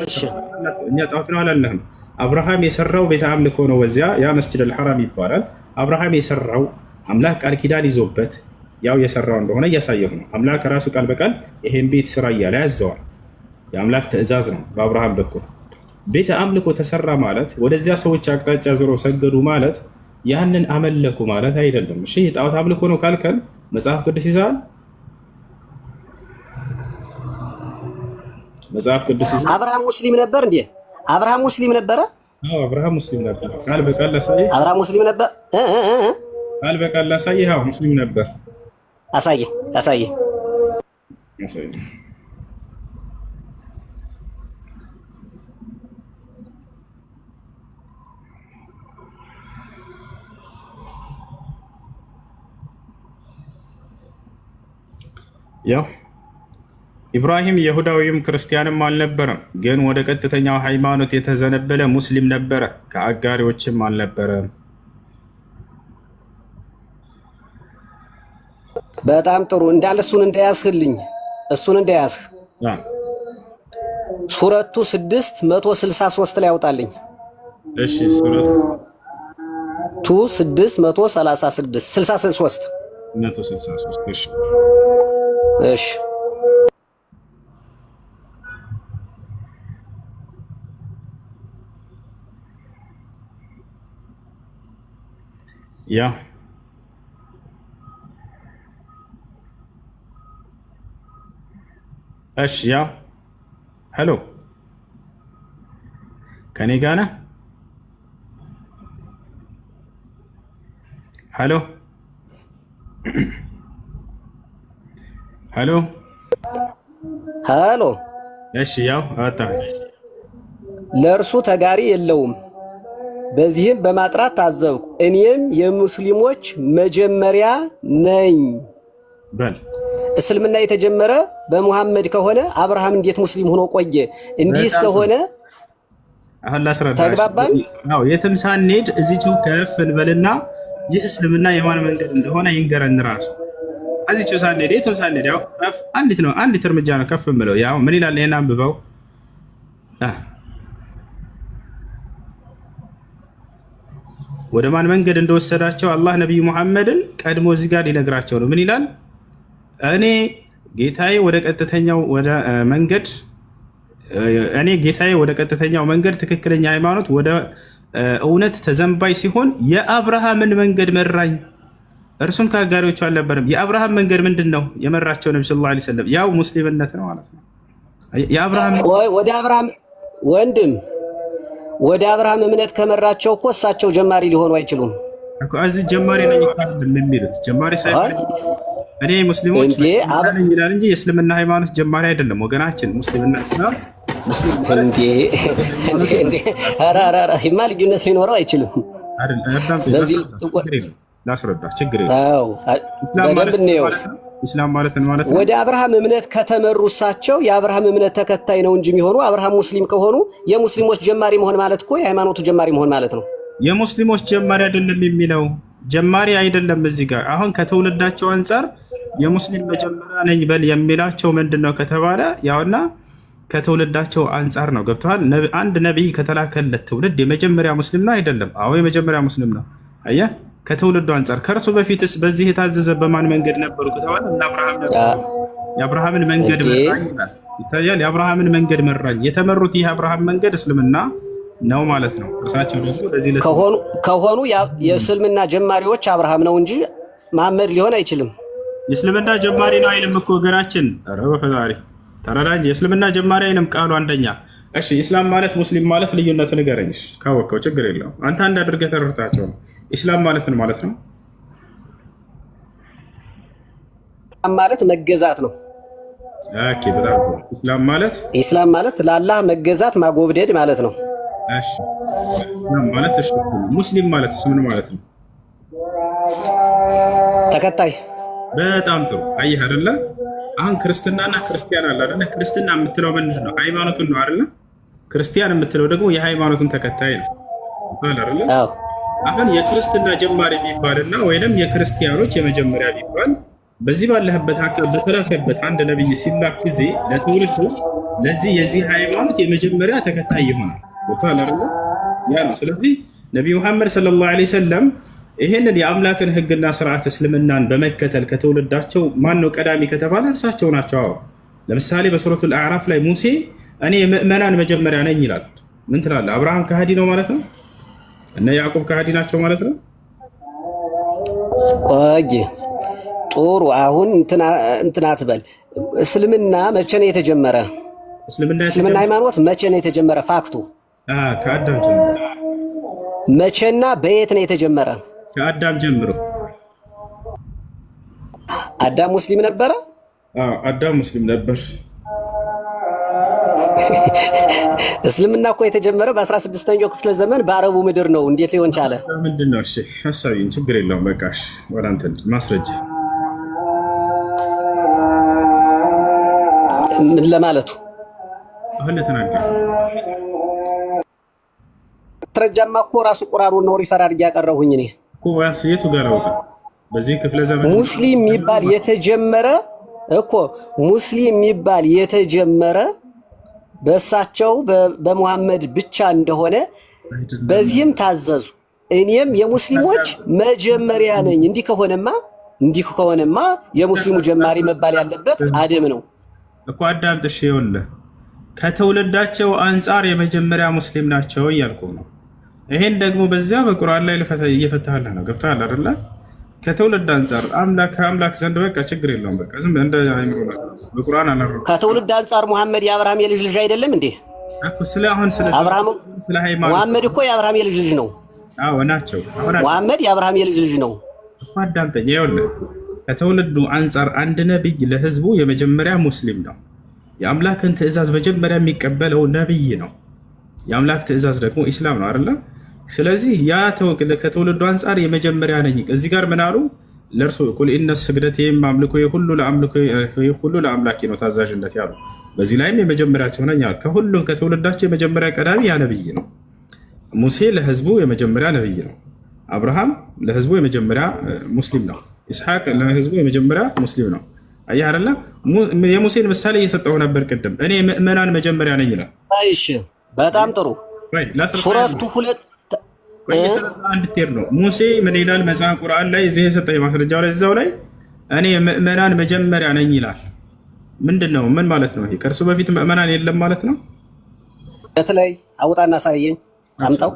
እሺ እኛ ጣዖት ነው አላለህም። አብርሃም የሰራው ቤተ አምልኮ ነው። በዚያ ያ መስጂድ አልሐራም ይባላል። አብርሃም የሰራው አምላክ ቃል ኪዳን ይዞበት ያው የሰራው እንደሆነ እያሳየሁ ነው። አምላክ ራሱ ቃል በቃል ይሄን ቤት ስራ እያለ ያዘዋል። የአምላክ ትእዛዝ ነው። በአብርሃም በኩል ቤተ አምልኮ ተሰራ ማለት ወደዚያ ሰዎች አቅጣጫ ዞሮ ሰገዱ ማለት ያንን አመለኩ ማለት አይደለም። እሺ ጣዖት አምልኮ ነው ካልከን መጽሐፍ ቅዱስ ይዛል። መጽሐፍ ቅዱስ ይዛል። አብርሃም ሙስሊም ነበር እንዴ? አብርሃም ሙስሊም ነበረ? አዎ አብርሃም ሙስሊም ነበር። ቃል በቃል ላሳየህ። አብርሃም ሙስሊም ነበር? ቃል በቃል ላሳየህ። አዎ ሙስሊም ነበር። አሳየህ አሳየህ። ያው ኢብራሂም ይሁዳዊም ክርስቲያንም አልነበረም፣ ግን ወደ ቀጥተኛው ሃይማኖት የተዘነበለ ሙስሊም ነበረ። ከአጋሪዎችም አልነበረም። በጣም ጥሩ እንዳለ እሱን እንደያዝህልኝ ሱረቱ 663 ላይ ያውጣልኝ። እሺ ሱረቱ 663 እሺ እሺ ያ እሺ ያ ሄሎ ከኔ ጋር ነህ? ሄሎ ሄሎ ሄሎ እሺ ያው አጣ ለእርሱ ተጋሪ የለውም። በዚህም በማጥራት ታዘብኩ፣ እኔም የሙስሊሞች መጀመሪያ ነኝ በል። እስልምና የተጀመረ በሙሐመድ ከሆነ አብርሃም እንዴት ሙስሊም ሆኖ ቆየ? እንዲህ እስከሆነ አሁን ላስረዳሽ። ተግባባን? አዎ የትም ሳንሄድ እዚሁ ከፍ እንበልና የእስልምና የማን መንገድ እንደሆነ ይንገረን ራሱ። እዚሁ ሳንሄድ የትም ሳንሄድ ያው አንዲት እርምጃ ነው ከፍ እንበለው። ያው ምን ይላል? ይሄን አንብበው። ወደ ማን መንገድ እንደወሰዳቸው አላህ ነቢዩ ሙሐመድን ቀድሞ እዚህ ጋር ሊነግራቸው ነው። ምን ይላል? እኔ ጌታዬ ወደ ቀጥተኛው መንገድ ትክክለኛ ሃይማኖት ወደ እውነት ተዘንባይ ሲሆን የአብርሃምን መንገድ መራኝ፣ እርሱም ከአጋሪዎቹ አልነበረም። የአብርሃም መንገድ ምንድን ነው የመራቸው? ነቢ ሰለላሁ ዐለይሂ ወሰለም ያው ሙስሊምነት ነው ማለት ነው። ወደ አብርሃም እምነት ከመራቸው እኮ እሳቸው ጀማሪ ሊሆኑ አይችሉም። እዚህ ጀማሪ ነኝ የሚሉት ጀማሪ ሳይሆን እኔ ሙስሊሞች ነኝ ይላል እንጂ የእስልምና ሃይማኖት ጀማሪ አይደለም ወገናችን። ሙስሊምና እስላም ማ ልዩነት ሊኖረው አይችልም። ላስረዳ፣ ችግር የለም። ኢስላም ማለት ነው ማለት ነው። ወደ አብርሃም እምነት ከተመሩ እሳቸው የአብርሃም እምነት ተከታይ ነው እንጂ የሚሆኑ አብርሃም ሙስሊም ከሆኑ የሙስሊሞች ጀማሪ መሆን ማለት እኮ የሃይማኖቱ ጀማሪ መሆን ማለት ነው። የሙስሊሞች ጀማሪ አይደለም የሚለው ጀማሪ አይደለም። እዚህ ጋር አሁን ከትውልዳቸው አንጻር የሙስሊም መጀመሪያ ነኝ በል የሚላቸው ምንድን ነው ከተባለ ያውና ከትውልዳቸው አንጻር ነው። ገብተዋል። አንድ ነቢይ ከተላከለት ትውልድ የመጀመሪያ ሙስሊም ነው አይደለም? አዎ የመጀመሪያ ሙስሊም ነው። አየህ፣ ከትውልዱ አንጻር። ከእርሱ በፊትስ በዚህ የታዘዘ በማን መንገድ ነበሩ ከተባለ አብርሃም ነበሩ። የአብርሃምን መንገድ መራኝ ይታያል። የአብርሃምን መንገድ መራኝ። የተመሩት ይህ አብርሃም መንገድ እስልምና ነው ማለት ነው። እርሳቸው ደግሞ ለዚህ ከሆኑ የእስልምና ጀማሪዎች አብርሃም ነው እንጂ መሐመድ ሊሆን አይችልም። የእስልምና ጀማሪ ነው አይልም እኮ ወገናችን። ኧረ በፈጣሪ ተረዳ እንጂ የእስልምና ጀማሪ አይልም ቃሉ አንደኛ። እሺ ኢስላም ማለት ሙስሊም ማለት ልዩነቱ ንገረኝ ካወቀው፣ ችግር የለውም። አንተ አንድ አድርገህ ተረድታቸው ነው። ኢስላም ማለት ምን ማለት ነው? ማለት መገዛት ነው። ኦኬ በጣም ኢስላም ማለት ለአላህ መገዛት ማጎብደድ ማለት ነው። እሺ ማለት እሺ፣ ሙስሊም ማለት ምን ማለት ነው? ተከታይ። በጣም ጥሩ። አየህ አይደለ? አሁን ክርስትናና ክርስቲያን አለ አይደለ? ክርስትና የምትለው ምንድን ነው? ሃይማኖቱን ነው አይደለ? ክርስቲያን የምትለው ደግሞ የሃይማኖቱን ተከታይ ነው አይደለ? አዎ። አሁን የክርስትና ጀማሪ የሚባልና ወይንም የክርስቲያኖች የመጀመሪያ ቢባል በዚህ ባለህበት በተላከበት አንድ ነብይ ሲላክ ጊዜ ለትውልዱ ለዚህ የዚህ ሃይማኖት የመጀመሪያ ተከታይ ይሆናል። ወጣላ አይደል? ያ ነው። ስለዚህ ነብዩ መሐመድ ሰለላሁ ዐለይሂ ወሰለም ይሄንን የአምላክን ህግና ስርዓት እስልምናን በመከተል ከተወለዳቸው ማን ነው ቀዳሚ ከተባለ እርሳቸው ናቸው። ለምሳሌ በሱረቱል አዕራፍ ላይ ሙሴ እኔ የምእመናን መጀመሪያ ነኝ ይላል። ምን ትላለህ? አብርሃም ከሃዲ ነው ማለት ነው? እነ ያዕቆብ ከሃዲ ናቸው ማለት ነው? ቆይ ጥሩ። አሁን እንትና አትበል። እስልምና መቼ ነው የተጀመረ? እስልምና ሃይማኖት መቼ ነው የተጀመረ? ፋክቱ ከአዳም ጀምሮ። መቼና በየት ነው የተጀመረ? ከአዳም ጀምሮ። አዳም ሙስሊም ነበረ? አዳም ሙስሊም ነበር። እስልምና እኮ የተጀመረ በ16ኛው ክፍለ ዘመን በአረቡ ምድር ነው። እንዴት ሊሆን ቻለ? ምንድን ነው? እሺ ሐሳቢን ችግር የለውም። በቃሽ ወደ አንተ ማስረጃ ምን ለማለቱ አሁን ለተናገረ ማስረጃማ እኮ ራሱ ቁርአኑን ነው ሪፈር አድርጌ ያቀረብኩኝ እኔ እኮ። የቱ ጋር አውጣ? በዚህ ክፍለ ዘመን ሙስሊም የሚባል የተጀመረ እኮ ሙስሊም የሚባል የተጀመረ በእሳቸው በሙሐመድ ብቻ እንደሆነ በዚህም ታዘዙ። እኔም የሙስሊሞች መጀመሪያ ነኝ። እንዲህ ከሆነማ የሙስሊሙ ጀማሪ መባል ያለበት አደም ነው እኮ። አዳም ጥሽ ይኸውልህ ከትውልዳቸው አንጻር የመጀመሪያ ሙስሊም ናቸው እያልኩ ነው። ይሄን ደግሞ በዚያ በቁርአን ላይ እየፈታህልህ ነው። ገብቶሃል አይደለ? ከትውልድ አንጻር ከአምላክ ዘንድ በቃ ችግር የለውም። በቃ ዝም እንደ አይምሮ በቁርአን አላረሩ። ከትውልድ አንጻር ሙሐመድ የአብርሃም የልጅ ልጅ አይደለም እንዴ? እኮ ስለ አብርሃም ሙሐመድ እኮ የአብርሃም የልጅ ልጅ ነው። አዎ ናቸው። ሙሐመድ የአብርሃም የልጅ ልጅ ነው እኮ። አዳምጠኝ። ይኸውልህ ከትውልዱ አንጻር አንድ ነብይ ለህዝቡ የመጀመሪያ ሙስሊም ነው። የአምላክን ትእዛዝ መጀመሪያ የሚቀበለው ነብይ ነው። የአምላክ ትእዛዝ ደግሞ ኢስላም ነው አይደለ? ስለዚህ ያ ከትውልዱ አንጻር የመጀመሪያ ነኝ። እዚህ ጋር ምን አሉ? ለእርሱ ቁል ኢነ ስግደቴም አምልኮዬ ሁሉ ለአምላኬ ነው ታዛዥነት ያሉ። በዚህ ላይም የመጀመሪያቸው ነኝ። ከሁሉም ከትውልዳቸው የመጀመሪያ ቀዳሚ ያ ነብይ ነው። ሙሴ ለህዝቡ የመጀመሪያ ነብይ ነው። አብርሃም ለህዝቡ የመጀመሪያ ሙስሊም ነው። ኢስሐቅ ለህዝቡ የመጀመሪያ ሙስሊም ነው። አየህ አይደለ? የሙሴን ምሳሌ እየሰጠው ነበር ቅድም። እኔ ምእመናን መጀመሪያ ነኝ ይላል። እሺ በጣም ጥሩ። ሱረቱ ሁለት እንድትሄድ ነው። ሙሴ ምን ይላል መጽሐፍ ቁርአን ላይ እዚህ የሰጠኝ ማስረጃው ላይ እዛው ላይ እኔ ምእመናን መጀመሪያ ነኝ ይላል። ምንድን ነው? ምን ማለት ነው? ይሄ ከእርሱ በፊት ምእመናን የለም ማለት ነው? በተለይ አውጣና ሳየኝ አምጣው።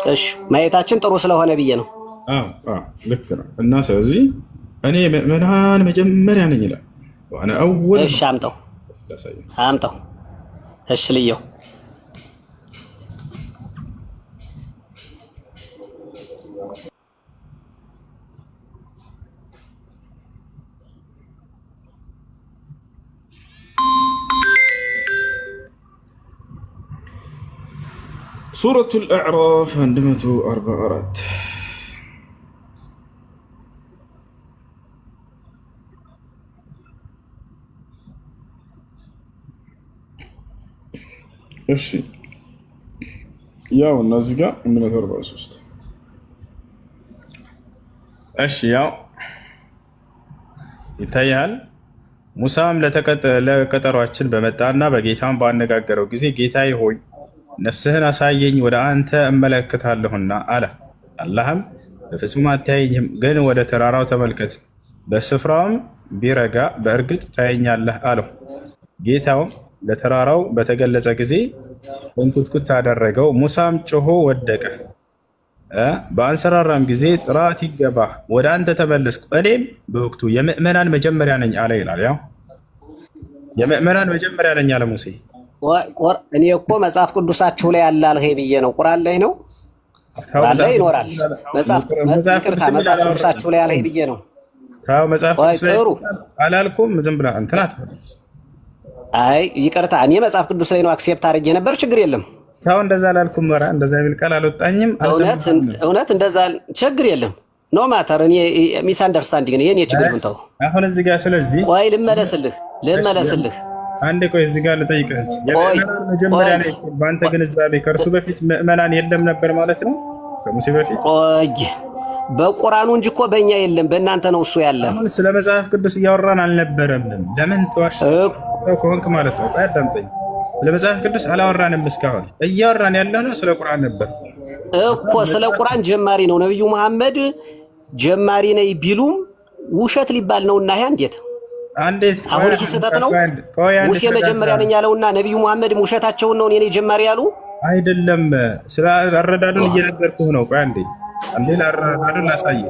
እሺ ማየታችን ጥሩ ስለሆነ ብዬ ነው። ልክ ነው። እና ስለዚህ እኔ ምእመናን መጀመሪያ ነኝ ይላል። ዋና አወል። እሺ አምጣው። እሺ ልየው። ሱረቱል አዕራፍ 144 እሺ ያው እነዚህ ጋር 143 እሺ ያው ይታያል። ሙሳም ለቀጠሯችን በመጣና በጌታም ባነጋገረው ጊዜ ጌታዬ ሆይ ነፍስህን አሳየኝ ወደ አንተ እመለከታለሁና አለ። አላህም በፍጹም አታየኝም፣ ግን ወደ ተራራው ተመልከት፣ በስፍራውም ቢረጋ በእርግጥ ታየኛለህ አለው። ጌታውም ለተራራው በተገለጸ ጊዜ እንኩትኩት አደረገው። ሙሳም ጮሆ ወደቀ። በአንሰራራም ጊዜ ጥራት ይገባ ወደ አንተ ተመለስኩ፣ እኔም በወቅቱ የምእመናን መጀመሪያ ነኝ አለ ይላል። ያው የምእመናን መጀመሪያ ነኝ አለ ሙሴ። እኔ እኮ መጽሐፍ ቅዱሳችሁ ላይ ያላልህ ብዬ ነው። ቁርአን ላይ ነው ላይ ይኖራል። መጽሐፍ ቅዱሳችሁ ላይ ያልህ ብዬ ነው። መጽሐፍ ጥሩ አላልኩም። ዝም ብላ እንትና አይ ይቅርታ፣ እኔ መጽሐፍ ቅዱስ ላይ ነው አክሴፕት አድርጌ ነበር። ችግር የለም። ታው እንደዛ አላልኩም። ወራ እንደዛ የሚል ቃል አልወጣኝም። እውነት እንደዛ ችግር የለም። ኖ ማተር። እኔ ሚስ አንደርስታንዲንግ ነው የኔ ችግር ነው። ታው አሁን እዚህ ጋር ስለዚህ ቆይ ልመለስልህ አንዴ ቆይ እዚህ ጋር ልጠይቅህ እንጂ የምእመናን መጀመሪያ ላይ በአንተ ግንዛቤ ከእርሱ በፊት ምእመናን የለም ነበር ማለት ነው? ከሙሴ በፊት ቆይ በቁርአኑ እንጂ እኮ በእኛ የለም፣ በእናንተ ነው እሱ ያለ። አሁን ስለ መጽሐፍ ቅዱስ እያወራን አልነበረም? ለምን ተዋሽ? ከሆንክ ማለት ነው። አዳምጠኝ። ስለ መጽሐፍ ቅዱስ አላወራንም እስካሁን። እያወራን ያለነው ስለ ቁርአን ነበር እኮ። ስለ ቁርአን ጀማሪ ነው ነብዩ መሐመድ ጀማሪ ነኝ ቢሉም ውሸት ሊባል ነውና ያ እንዴት አሁን ይስተት ነው? ሙሴ መጀመሪያ ነኝ ያለውና ነብዩ መሐመድ ውሸታቸውን ነው እኔ ጀማሪ ያሉ አይደለም። ስለ አረዳዱን እየነገርኩህ ነው። ቆይ አንዴ አረዳዱን ላሳይህ።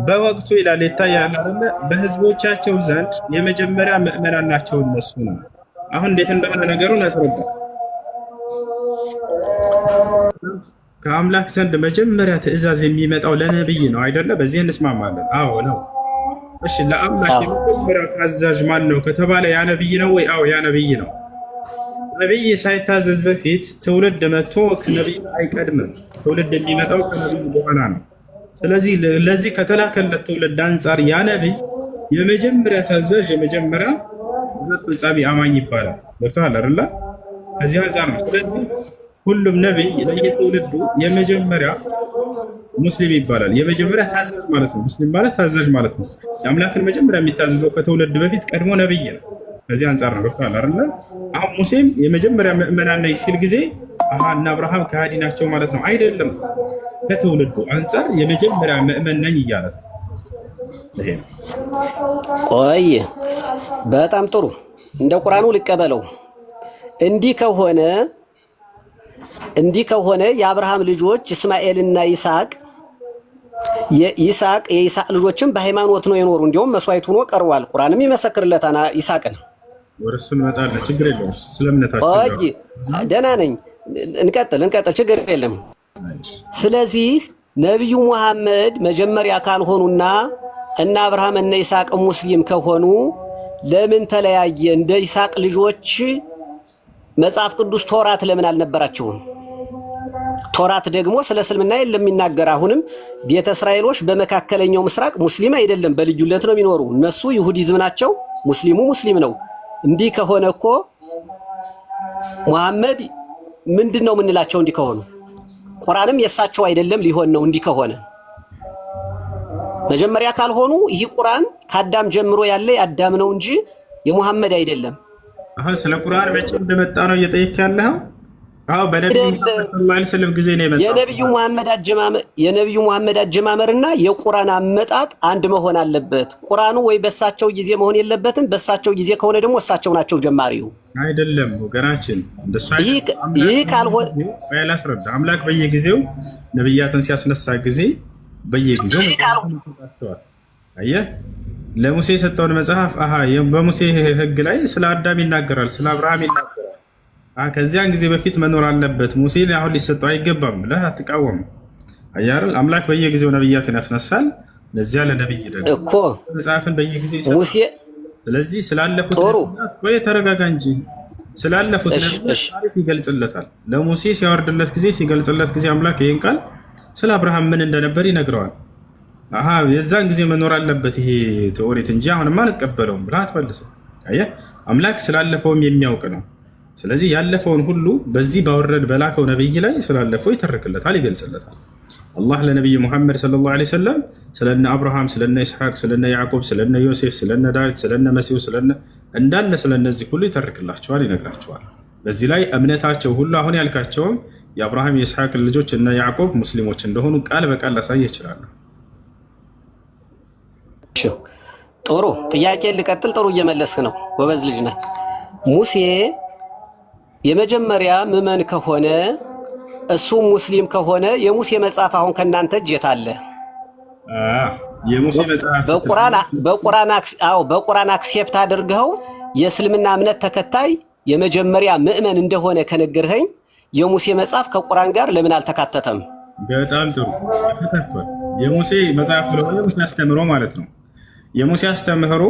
በወቅቱ ይላል ይታያል አይደለ? በህዝቦቻቸው ዘንድ የመጀመሪያ ምዕመናን ናቸው እነሱ ነው። አሁን እንዴት እንደሆነ ነገሩን አስረዳ። ከአምላክ ዘንድ መጀመሪያ ትእዛዝ የሚመጣው ለነብይ ነው አይደለ? በዚህ እንስማማለን። አዎ ነው። እሺ ለአምላክ የመጀመሪያው ታዛዥ ማን ነው ከተባለ ያ ነብይ ነው ወይ? አዎ ያ ነብይ ነው። ነብይ ሳይታዘዝ በፊት ትውልድ መጥቶ ነብይ አይቀድምም። ትውልድ የሚመጣው ከነብይ በኋላ ነው። ስለዚህ ለዚህ ከተላከለት ትውልድ አንጻር ያ ነብይ የመጀመሪያ ታዛዥ የመጀመሪያ ፍጻሜ አማኝ ይባላል። ገብቶሃል አይደለ? ከዚህ አንጻር ነው። ስለዚህ ሁሉም ነብይ ለየትውልዱ የመጀመሪያ ሙስሊም ይባላል። የመጀመሪያ ታዛዥ ማለት ነው። ሙስሊም ማለት ታዛዥ ማለት ነው። የአምላክን መጀመሪያ የሚታዘዘው ከትውልድ በፊት ቀድሞ ነብይ ነው። ከዚህ አንጻር ነው። ገብቶሃል አይደለ? አሁን ሙሴም የመጀመሪያ ምዕመናን ነኝ ሲል ጊዜ እና አብርሃም ከሃዲ ናቸው ማለት ነው አይደለም። ከትውልዱ አንጻር የመጀመሪያ ምዕመን ነኝ እያለ ነው። ይሄ ቆይ በጣም ጥሩ እንደ ቁርአኑ ልቀበለው። እንዲህ ከሆነ የአብርሃም ልጆች እስማኤልና ይስሐቅ የይስሐቅ ልጆችም በሃይማኖት ነው የኖሩ። እንዲያውም መስዋዕት ሆኖ ቀርቧል። ቁርአንም ይመሰክርለታል ይስሐቅን። ወርሱ እንመጣለን። ችግር የለውም። ስለምነታቸው ቆይ ደህና ነኝ። እንቀጥል ችግር የለም። ስለዚህ ነብዩ መሐመድ መጀመሪያ ካልሆኑና እና አብርሃም እና ይስሐቅ ሙስሊም ከሆኑ ለምን ተለያየ? እንደ ይስሐቅ ልጆች መጽሐፍ ቅዱስ ቶራት ለምን አልነበራቸውም? ቶራት ደግሞ ስለ እስልምና የለም የሚናገር። አሁንም ቤተ እስራኤሎች በመካከለኛው ምስራቅ ሙስሊም አይደለም፣ በልዩነት ነው የሚኖሩ። እነሱ ይሁዲዝም ናቸው፣ ሙስሊሙ ሙስሊም ነው። እንዲህ ከሆነ እኮ መሐመድ ምንድን ነው የምንላቸው? እንዲህ ከሆኑ ቁርአንም የእሳቸው አይደለም ሊሆን ነው። እንዲህ ከሆነ መጀመሪያ ካልሆኑ ይህ ቁርአን ከአዳም ጀምሮ ያለ የአዳም ነው እንጂ የሙሐመድ አይደለም። አሁን ስለ ቁርአን መቼ እንደመጣ ነው እየጠየቅ ያለኸው? አዎ በነብዩ መሐመድ ሰለላሁ ጊዜ ነው የመጣው። የነብዩ መሐመድ አጀማመርና የቁርአን አመጣጥ አንድ መሆን አለበት። ቁርአኑ ወይ በእሳቸው ጊዜ መሆን የለበትም። በእሳቸው ጊዜ ከሆነ ደግሞ እሳቸው ናቸው ጀማሪው። አይደለም ወገናችን፣ እንደሱ ይህ ካልሆነ ያላስረዳ አምላክ በየጊዜው ነብያትን ሲያስነሳ ጊዜ በየጊዜው አየህ፣ ለሙሴ የሰጠውን መጽሐፍ በሙሴ ህግ ላይ ስለ አዳም ይናገራል፣ ስለ አብርሃም ይናገራል። ከዚያን ጊዜ በፊት መኖር አለበት። ሙሴ አሁን ሊሰጠው አይገባም ብለህ አትቃወም። አያርል አምላክ በየጊዜው ነብያትን ያስነሳል። ለዚያ ለነብይ ደግሞ እኮ መጽሐፍን በየጊዜው ይሰጣል። ሙሴ ስለዚህ ስላለፉት ወይ ተረጋጋ እንጂ ስላለፉት ታሪክ ይገልጽለታል። ለሙሴ ሲያወርድለት ጊዜ ሲገልጽለት ጊዜ አምላክ ይሄን ቃል ስለ አብርሃም ምን እንደነበር ይነግረዋል። የዛን ጊዜ መኖር አለበት ይሄ ኦሪት እንጂ አሁንማ አልቀበለውም ብለህ አትመልሰው። አየህ አምላክ ስላለፈውም የሚያውቅ ነው። ስለዚህ ያለፈውን ሁሉ በዚህ ባወረድ በላከው ነብይ ላይ ስላለፈው ይተርክለታል፣ ይገልጽለታል። አላህ ለነብዩ ሙሐመድ ሰለላሁ ዐለይሂ ወሰለም ስለነ አብርሃም፣ ስለነ ኢስሐቅ፣ ስለነ ያዕቆብ፣ ስለነ ዮሴፍ፣ ስለነ ዳዊት፣ ስለነ መሲሁ እንዳለ ስለነዚህ ሁሉ ይተርክላቸዋል፣ ይነግራቸዋል። በዚህ ላይ እምነታቸው ሁሉ አሁን ያልካቸውም የአብርሃም የኢስሐቅ ልጆች እና ያዕቆብ ሙስሊሞች እንደሆኑ ቃል በቃል ላሳይ ይችላል። ጥሩ ጥያቄ ልቀጥል። ጥሩ እየመለስክ ነው፣ ጎበዝ ልጅ ነህ። ሙሴ የመጀመሪያ ምዕመን ከሆነ እሱ ሙስሊም ከሆነ የሙሴ መጽሐፍ አሁን ከእናንተ እጅ የት አለ? የሙሴ መጽሐፍ በቁርአን አክሴፕት አድርገው የእስልምና እምነት ተከታይ የመጀመሪያ ምዕመን እንደሆነ ከነገርኸኝ የሙሴ መጽሐፍ ከቁርአን ጋር ለምን አልተካተተም? በጣም ጥሩ ተካቷል። የሙሴ መጽሐፍ ስለሆነ ሙሴ አስተምሮ ማለት ነው። የሙሴ አስተምህሮ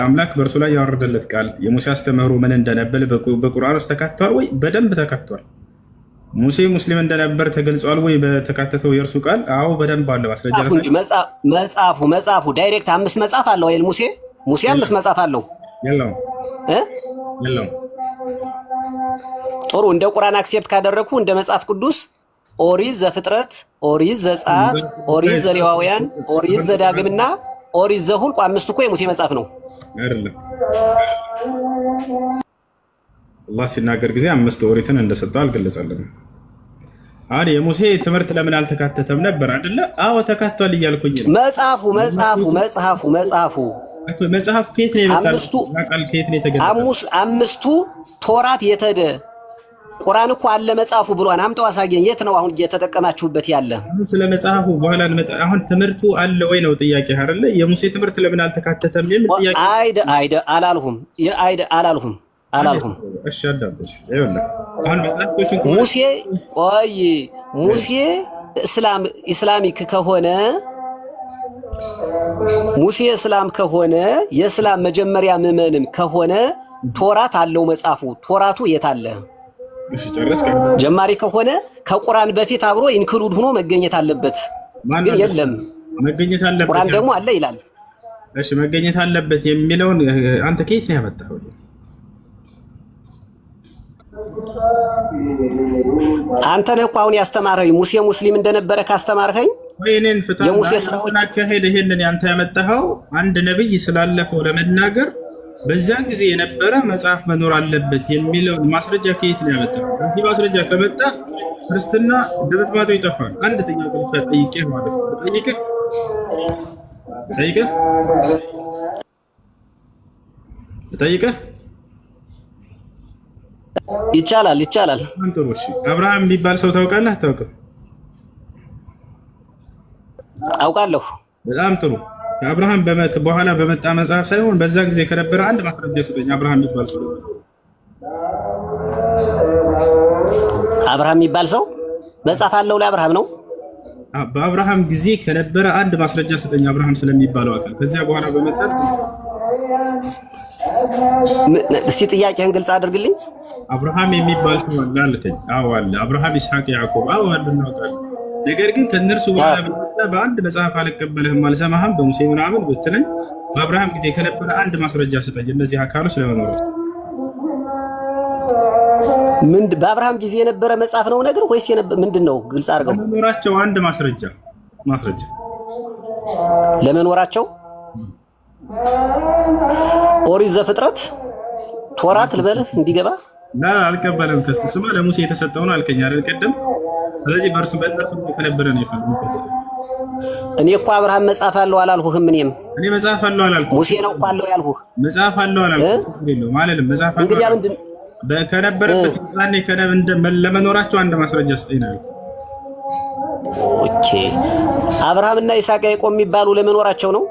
አምላክ በእርሱ ላይ ያወረደለት ቃል የሙሴ አስተምህሮ ምን እንደነበር በቁርአን ውስጥ ተካቷል ወይ? በደንብ ተካቷል። ሙሴ ሙስሊም እንደነበር ተገልጿል ወይ? በተካተተው የእርሱ ቃል አዎ በደንብ አለ። ማስረጃ እንጂ መጽሐፉ ዳይሬክት 5 መጽሐፍ አለው አይደል? ሙሴ 5 መጽሐፍ አለው የለውም? ጥሩ እንደ ቁርአን አክሴፕት ካደረኩ እንደ መጽሐፍ ቅዱስ ኦሪት ዘፍጥረት፣ ኦሪት ዘጸአት፣ ኦሪት ዘሌዋውያን፣ ኦሪት ዘዳግምና ኦሪት ዘኍልቍ 5 እኮ የሙሴ መጽሐፍ ነው። አይደለም። አላህ ሲናገር ጊዜ 5 ኦሪትን እንደሰጠው አልገለጸልንም። አሁን የሙሴ ትምህርት ለምን አልተካተተም ነበር አይደለ? አዎ ተካቷል እያልኩኝ ነው። መጽሐፉ ከየት ነው የመጣው? አምስቱ ቶራት የተደ ቁርአን እኮ አለ መጽሐፉ ብሏን አምጣው አሳየኝ። የት ነው አሁን እየተጠቀማችሁበት ያለ? ስለ መጽሐፉ በኋላ አሁን ትምህርቱ አለ ወይ ነው ጥያቄ አይደለ? የሙሴ ትምህርት ለምን አልተካተተም የሚል ጥያቄ። አላልሁም። እሺ አዳምጪ። ይኸውልህ አሁን መጽሐፎችን ሙሴ ኢስላሚክ ከሆነ እስላም ከሆነ የእስላም መጀመሪያ ምዕመንም ከሆነ ቶራት አለው መጽሐፉ። ቶራቱ የት አለ? ጀማሪ ከሆነ ከቁርአን በፊት አብሮ ኢንክሉድ ሆኖ መገኘት አለበት። ግን የለም መገኘት አለበት። ቁርአን ደግሞ አለ ይላል። እሺ መገኘት አለበት የሚለውን አንተ ከየት ነው ያመጣኸው? አንተ ነህ እኮ አሁን ያስተማረኝ። ሙሴ ሙስሊም እንደነበረ ካስተማርከኝ ወይኔን የሙሴ ስራዎች አካሄድ ይሄንን ያንተ ያመጣኸው አንድ ነብይ ስላለፈው ለመናገር በዛን ጊዜ የነበረ መጽሐፍ መኖር አለበት የሚለውን ማስረጃ ከየት ነው ያመጣኸው? እዚህ ማስረጃ ከመጣ ክርስትና ድምጥማጡ ይጠፋል። አንድ ጥያቄ ጠይቄህ ማለት ነው። ጠይቀህ ይቻላል። ጥሩ እሺ። አብርሃም የሚባል ሰው ታውቃለህ? አታውቅም? አውቃለሁ። በጣም ጥሩ። ከአብርሃም በኋላ በመጣ መጽሐፍ ሳይሆን በዛን ጊዜ ከነበረ አንድ ማስረጃ ስጠኝ። አብርሃም የሚባል ሰው መጽሐፍ አለው ለአብርሃም ነው? በአብርሃም ጊዜ ከነበረ አንድ ማስረጃ ስጠኝ። አብርሃም ስለሚባለው አካል ከዚያ በኋላ በመጣ እስቲ ጥያቄህን ግልጽ አድርግልኝ። አብርሃም የሚባል ሰው አለ አልከኝ? አዎ አለ። አብርሃም፣ ይስሐቅ፣ ያዕቆብ አዎ አለ እናውቃለን። ነገር ግን ከእነርሱ በኋላ በአንድ መጽሐፍ አልቀበልህም አልሰማህም በሙሴ ምናምን ብትለኝ በአብርሃም ጊዜ ከነበረ አንድ ማስረጃ ስጠኝ እነዚህ አካሎች ለመኖራቸው። በአብርሃም ጊዜ የነበረ መጽሐፍ ነው ነገር ወይስ ምንድን ነው? ግልጽ አድርገው። ለመኖራቸው አንድ ማስረጃ ለመኖራቸው ኦሪት ዘፍጥረት ቶራት ልበልህ እንዲገባ አልቀበለም። ስማ ለሙሴ የተሰጠውን አልከኝ አይደል ቀደም? ስለዚህ በእርሱ በእነርሱ ከነበረ ነው የፈለጉት። እኔ እኮ አብርሃም መጽሐፍ አለው አላልሁህም? እኔ መጽሐፍ አለው አላልኩህ። ሙሴ ነው እኮ አለው ያልሁህ። መጽሐፍ አለው አላልኩህ ማለት ነው። መጽሐፍ አለው እንግዲህ ምንድን ከነበረበት ዛኔ ለመኖራቸው አንድ ማስረጃ ስጠኝ ነው ያልኩት። ኦኬ አብርሃምና ይስሐቅ ያዕቆብ የሚባሉ ለመኖራቸው ነው።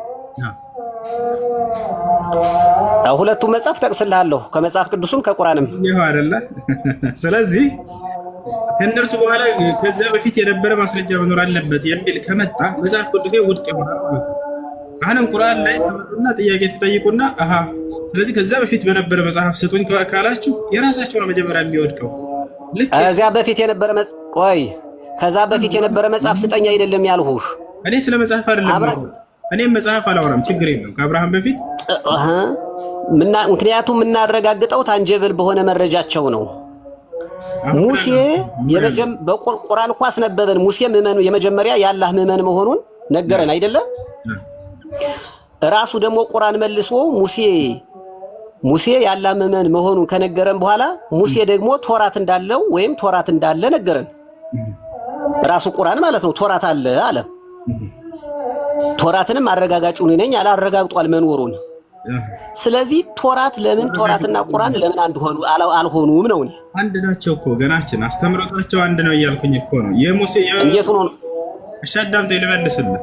ሁለቱም መጽሐፍ ጠቅስልሃለሁ ከመጽሐፍ ቅዱስም ከቁርአንም ይሄው አይደለ? ስለዚህ ከእነርሱ በኋላ ከዚያ በፊት የነበረ ማስረጃ መኖር አለበት የሚል ከመጣ መጽሐፍ ቅዱስ ውድቅ ይሆናል። አሁንም ቁርአን ላይ ተመጡና ጥያቄ ተጠይቁና አሃ ስለዚህ ከዚያ በፊት በነበረ መጽሐፍ ስጡኝ ካላችሁ የራሳቸው ነው መጀመሪያ የሚወድቀው። ከዚያ በፊት የነበረ መጽሐፍ ስጠኝ አይደለም ያልሁህ። እኔ ስለ መጽሐፍ አይደለም እኔም መጽሐፍ አላወራም። ችግር የለም ከአብርሃም በፊት ምክንያቱም የምናረጋግጠው ታንጀብል በሆነ መረጃቸው ነው። ሙሴ በቁርአን እኮ አስነበበን። ሙሴ ምዕመኑ የመጀመሪያ የአላህ ምዕመን መሆኑን ነገረን አይደለም? ራሱ ደግሞ ቁርአን መልሶ ሙሴ የአላህ ምዕመን መሆኑን ከነገረን በኋላ ሙሴ ደግሞ ቶራት እንዳለው ወይም ቶራት እንዳለ ነገረን። ራሱ ቁርአን ማለት ነው። ቶራት አለ አለ። ቶራትንም አረጋጋጩ ነኝ አላረጋግጧል መኖሩን። ስለዚህ ቶራትና ቁርአን ለምን አንድ ሆኑ አልሆኑም ነው? አንድ ናቸው እኮ ገናችን አስተምሮታቸው አንድ ነው እያልኩኝ እኮ ነው። የሙሴ እንዴት ሆኖ ነው? እሺ አዳምጠኝ ልመልስልህ።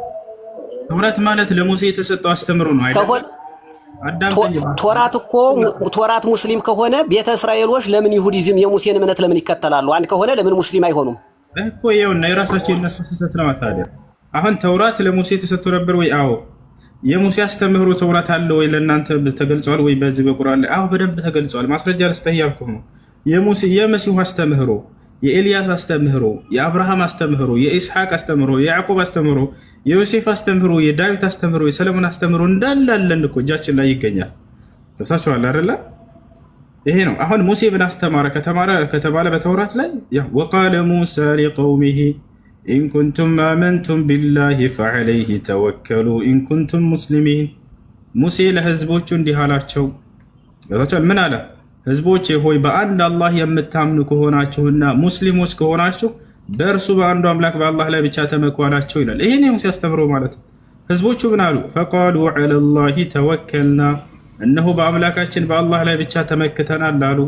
ቶራት ማለት ለሙሴ የተሰጠው አስተምሮ ነው አይደል? ቶራት ሙስሊም ከሆነ ቤተ እስራኤሎች ለምን ይሁዲዝም የሙሴን እምነት ለምን ይከተላሉ? አንድ ከሆነ ለምን ሙስሊም አይሆኑም እኮ? ይኸውና የራሳቸው የነሱ ስህተት ነው ታዲያ። አሁን ተውራት ለሙሴ ተሰጥቶ ነበር ወይ? አዎ። የሙሴ አስተምህሮ ተውራት አለ ወይ? ለእናንተ ተገልጿል ወይ? በዚህ በቁርአን ላይ አዎ በደንብ ተገልጿል። ማስረጃ ልስጥህ እያልኩህ ነው። የመሲሁ አስተምህሮ፣ የኤልያስ አስተምህሮ፣ የአብርሃም አስተምህሮ፣ የኢስሐቅ አስተምህሮ፣ የያዕቆብ አስተምህሮ፣ የዮሴፍ አስተምህሮ፣ የዳዊት አስተምህሮ፣ የሰለሞን አስተምህሮ እንዳላለን እኮ እጃችን ላይ ይገኛል። ገብታችኋል አይደለ? ይሄ ነው። አሁን ሙሴ ምን አስተማረ ከተባለ በተውራት ላይ ወቃለ ሙሳ ሊቀውሚሂ ኢንኩንቱም አመንቱም ቢላሂ ፈዐለይሂ ተወከሉ ኢንኩንቱም ሙስሊሚን። ሙሴ ለህዝቦቹ እንዲህ አላቸው። ምን አለ? ህዝቦቼ ሆይ በአንድ አላህ የምታምኑ ከሆናችሁና ሙስሊሞች ከሆናችሁ በእርሱ በአንዱ አምላክ በአላህ ላይ ብቻ ተመኩ አላቸው ይላል። ይሄን የሙሴ አስተምሮ ማለት። ህዝቦቹ ምን አሉ? ፈቃሉ ዐለላሂ ተወከልና፣ እነሆ በአምላካችን በአላህ ላይ ብቻ ተመክተናል አሉ።